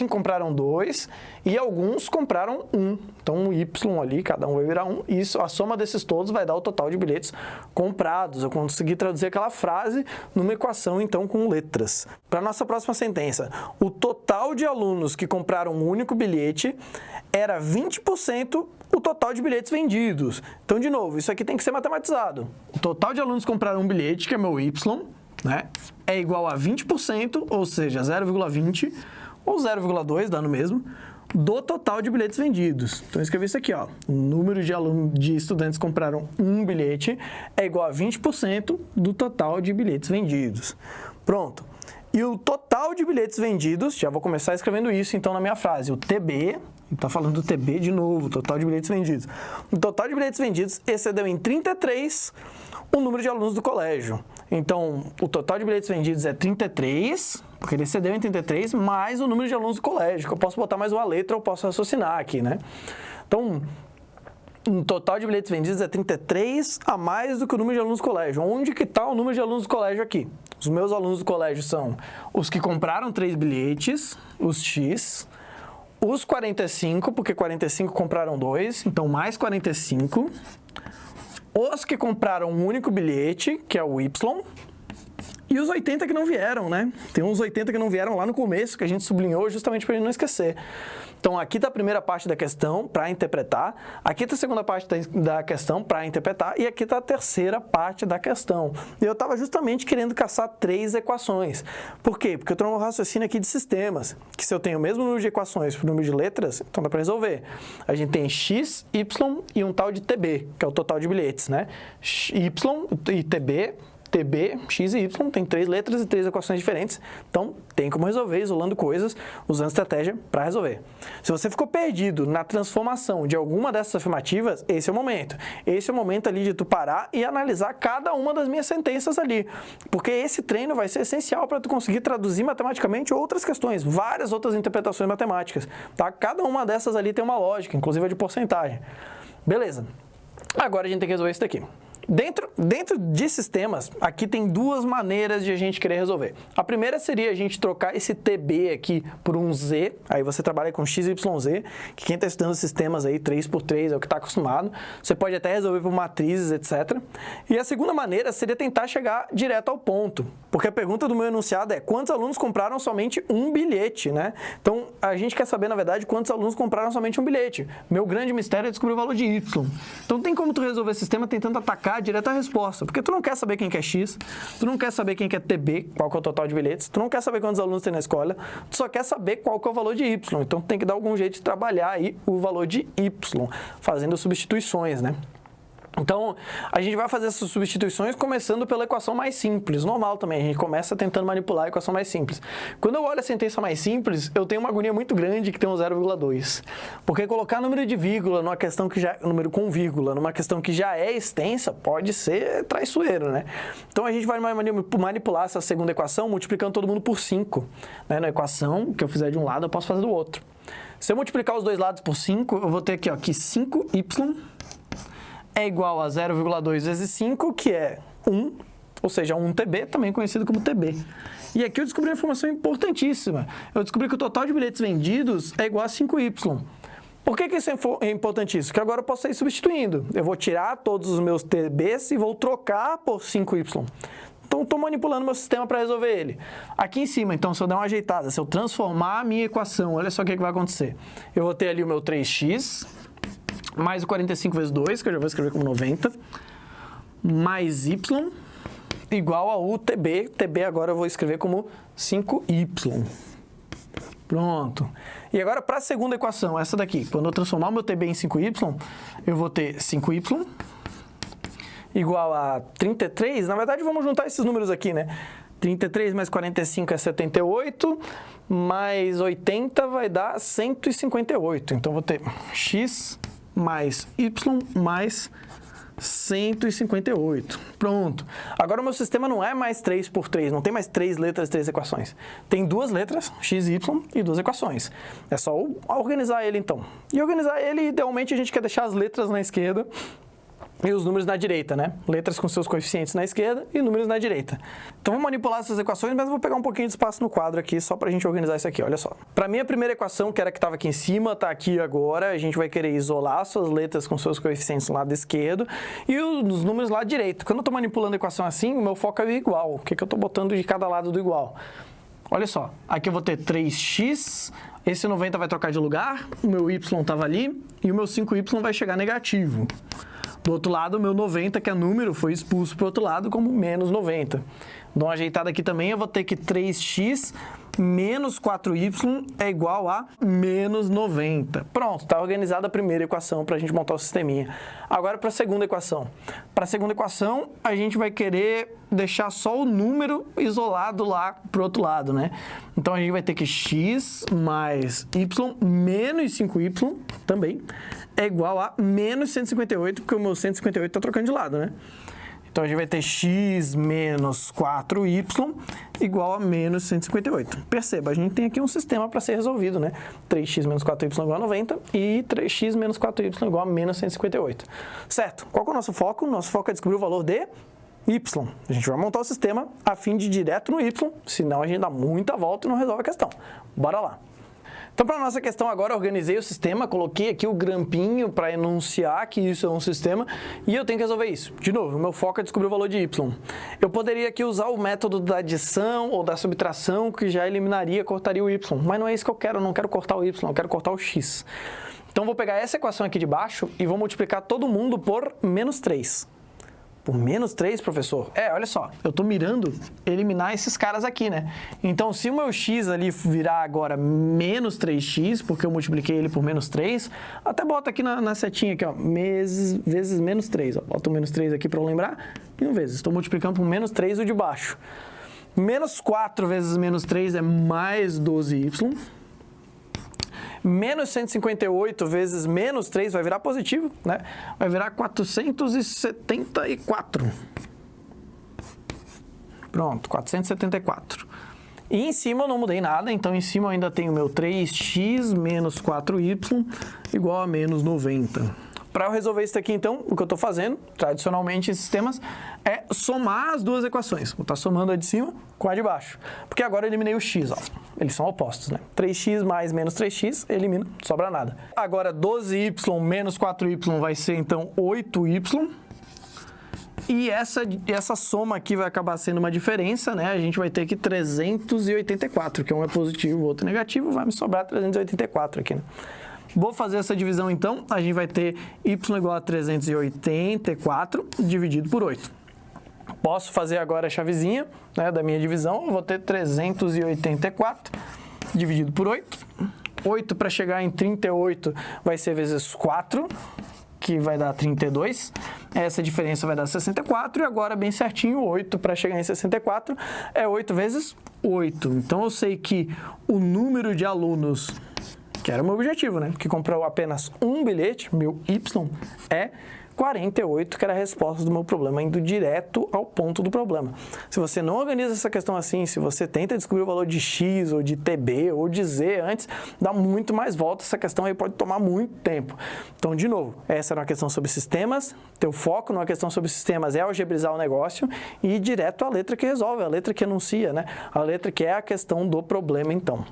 compraram 2 e alguns compraram 1. Então, um Y ali, cada um vai virar 1. Isso, a soma desses todos vai dar o total de bilhetes comprados. Eu consegui traduzir aquela frase numa equação, então, com letras. Para a nossa próxima sentença, o total de alunos que compraram um único bilhete era 20% o total de bilhetes vendidos. Então, de novo, isso aqui tem que ser matematizado. O total de alunos que compraram um bilhete, que é meu Y, né, é igual a 20%, ou seja, 0,20, ou 0,2, dá no mesmo, do total de bilhetes vendidos. Então, eu escrevi isso aqui, ó. O número de estudantes que compraram um bilhete é igual a 20% do total de bilhetes vendidos. Pronto. E o total de bilhetes vendidos, já vou começar escrevendo isso, então, na minha frase. O TB, está falando do TB de novo, total de bilhetes vendidos. O total de bilhetes vendidos excedeu em 33 o número de alunos do colégio. Então, o total de bilhetes vendidos é 33, porque ele excedeu em 33, mais o número de alunos do colégio, que eu posso botar mais uma letra, eu posso raciocinar aqui, né? Então, o total de bilhetes vendidos é 33 a mais do que o número de alunos do colégio. Onde que está o número de alunos do colégio aqui? Os meus alunos do colégio são os que compraram 3 bilhetes, os X, os 45, porque 45 compraram 2, então mais 45. Os que compraram um único bilhete, que é o Y, e os 80 que não vieram, né? Tem uns 80 que não vieram lá no começo, que a gente sublinhou justamente para a gente não esquecer. Então, aqui está a primeira parte da questão para interpretar, aqui está a segunda parte da questão para interpretar, e aqui está a terceira parte da questão. E eu estava justamente querendo caçar 3 equações. Por quê? Porque eu estou no raciocínio aqui de sistemas, que se eu tenho o mesmo número de equações para o número de letras, então dá para resolver. A gente tem X, Y e um tal de TB, que é o total de bilhetes, né? Y e TB... TB, X e Y, tem 3 letras e 3 equações diferentes, então tem como resolver isolando coisas, usando estratégia para resolver. Se você ficou perdido na transformação de alguma dessas afirmativas, esse é o momento. Esse é o momento ali de tu parar e analisar cada uma das minhas sentenças ali, porque esse treino vai ser essencial para tu conseguir traduzir matematicamente outras questões, várias outras interpretações matemáticas, tá? Cada uma dessas ali tem uma lógica, inclusive a de porcentagem. Beleza. Agora a gente tem que resolver isso daqui. Dentro de sistemas, aqui tem 2 maneiras de a gente querer resolver. A primeira seria a gente trocar esse TB aqui por um Z, aí você trabalha com XYZ, que quem está estudando sistemas aí 3x3 é o que está acostumado. Você pode até resolver por matrizes, etc. E a segunda maneira seria tentar chegar direto ao ponto, porque a pergunta do meu enunciado é quantos alunos compraram somente um bilhete, né? Então, a gente quer saber, na verdade, quantos alunos compraram somente um bilhete. Meu grande mistério é descobrir o valor de Y. Então, tem como tu resolver esse sistema tentando atacar direto a resposta, porque tu não quer saber quem que é X, tu não quer saber quem que é TB, qual que é o total de bilhetes, tu não quer saber quantos alunos tem na escola, tu só quer saber qual que é o valor de Y, então tu tem que dar algum jeito de trabalhar aí o valor de Y, fazendo substituições, né? Então, a gente vai fazer essas substituições começando pela equação mais simples, normal também, a gente começa tentando manipular a equação mais simples. Quando eu olho a sentença mais simples, eu tenho uma agonia muito grande que tem um 0,2, porque colocar número de vírgula numa questão que já, número com vírgula, numa questão que já é extensa, pode ser traiçoeiro, né? Então, a gente vai manipular essa segunda equação multiplicando todo mundo por 5, né? Na equação que eu fizer de um lado, eu posso fazer do outro. Se eu multiplicar os dois lados por 5, eu vou ter aqui, ó, que 5y é igual a 0,2 vezes 5, que é 1, ou seja, 1 TB, também conhecido como TB. E aqui eu descobri uma informação importantíssima. Eu descobri que o total de bilhetes vendidos é igual a 5y. Por que isso é importantíssimo? Porque agora eu posso sair substituindo. Eu vou tirar todos os meus TBs e vou trocar por 5y. Então, estou manipulando meu sistema para resolver ele. Aqui em cima, então, se eu der uma ajeitada, se eu transformar a minha equação, olha só o que vai acontecer. Eu vou ter ali o meu 3x... mais o 45 vezes 2, que eu já vou escrever como 90, mais y, igual ao TB. TB agora eu vou escrever como 5y. Pronto. E agora para a segunda equação, essa daqui. Quando eu transformar o meu TB em 5y, eu vou ter 5y igual a 33. Na verdade, vamos juntar esses números aqui, né? 33 mais 45 é 78, mais 80 vai dar 158. Então, vou ter x mais y mais 158. Pronto. Agora o meu sistema não é mais 3 por 3, não tem mais 3 letras, 3 equações. Tem 2 letras, x e y, e 2 equações. É só organizar ele, então. E organizar ele, idealmente, a gente quer deixar as letras na esquerda e os números na direita, né? Letras com seus coeficientes na esquerda e números na direita. Então, vou manipular essas equações, mas eu vou pegar um pouquinho de espaço no quadro aqui, só para a gente organizar isso aqui, olha só. Para mim, a primeira equação, que era a que estava aqui em cima, está aqui agora. A gente vai querer isolar suas letras com seus coeficientes no lado esquerdo e os números lá direito. Quando eu estou manipulando a equação assim, o meu foco é o igual. O que eu estou botando de cada lado do igual? Olha só, aqui eu vou ter 3x, esse 90 vai trocar de lugar, o meu y estava ali e o meu 5y vai chegar negativo. Do outro lado, o meu 90, que é número, foi expulso para o outro lado como menos 90. Dou uma ajeitada aqui também, eu vou ter que 3x menos 4y é igual a menos 90. Pronto, está organizada a primeira equação para a gente montar o sisteminha. Agora para a segunda equação. Para a segunda equação, a gente vai querer deixar só o número isolado lá para o outro lado, né? Então, a gente vai ter que x mais y menos 5y também é igual a menos 158, porque o meu 158 está trocando de lado, né? Então, a gente vai ter x menos 4y igual a menos 158. Perceba, a gente tem aqui um sistema para ser resolvido, né? 3x menos 4y igual a 90 e 3x menos 4y igual a menos 158. Certo? Qual que é o nosso foco? Nosso foco é descobrir o valor de y. A gente vai montar o sistema a fim de ir direto no y, senão a gente dá muita volta e não resolve a questão. Bora lá! Então, para a nossa questão agora, eu organizei o sistema, coloquei aqui o grampinho para enunciar que isso é um sistema e eu tenho que resolver isso. De novo, o meu foco é descobrir o valor de y. Eu poderia aqui usar o método da adição ou da subtração, que já eliminaria, cortaria o y, mas não é isso que eu quero, eu não quero cortar o y, eu quero cortar o x. Então, vou pegar essa equação aqui de baixo e vou multiplicar todo mundo por menos 3. Por menos 3, professor? Olha só, eu estou mirando eliminar esses caras aqui, né? Então, se o meu x ali virar agora menos 3x, porque eu multipliquei ele por menos 3, até bota aqui na setinha aqui, ó, vezes menos 3. Ó, bota o menos 3 aqui para eu lembrar, e vezes. Estou multiplicando por menos 3 o de baixo. Menos 4 vezes menos 3 é mais 12y. Menos 158 vezes menos 3 vai virar positivo, né? Vai virar 474. Pronto, 474. E em cima eu não mudei nada, então em cima eu ainda tenho o meu 3x menos 4y igual a menos 90. Para eu resolver isso aqui, então, o que eu estou fazendo, tradicionalmente em sistemas, é somar as duas equações. Vou estar somando a de cima com a de baixo. Porque agora eu eliminei o x, ó. Eles são opostos, né? 3x mais menos 3x, elimina, não sobra nada. Agora, 12y menos 4y vai ser, então, 8y. E essa soma aqui vai acabar sendo uma diferença, né? A gente vai ter que 384, que um é positivo, o outro é negativo, vai me sobrar 384 aqui, né? Vou fazer essa divisão, então, a gente vai ter y igual a 384 dividido por 8. Posso fazer agora a chavezinha, né, da minha divisão, eu vou ter 384 dividido por 8. 8 para chegar em 38 vai ser vezes 4, que vai dar 32. Essa diferença vai dar 64 e agora, bem certinho, 8 para chegar em 64 é 8 vezes 8. Então, eu sei que o número de alunos, que era o meu objetivo, né? Que comprou apenas um bilhete, meu Y, é 48, que era a resposta do meu problema, indo direto ao ponto do problema. Se você não organiza essa questão assim, se você tenta descobrir o valor de x, ou de tb, ou de z antes, dá muito mais volta, essa questão aí pode tomar muito tempo. Então, de novo, essa era uma questão sobre sistemas, teu foco numa questão sobre sistemas é algebrizar o negócio e ir direto à letra que resolve, a letra que enuncia, né? A letra que é a questão do problema, então.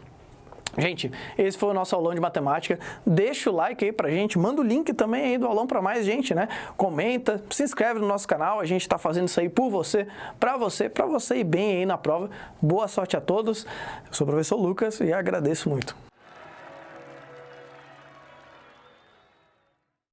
Gente, esse foi o nosso aulão de matemática. Deixa o like aí pra gente, manda o link também aí do aulão pra mais gente, né? Comenta, se inscreve no nosso canal, a gente tá fazendo isso aí por você, pra você ir bem aí na prova. Boa sorte a todos. Eu sou o professor Lucas e agradeço muito.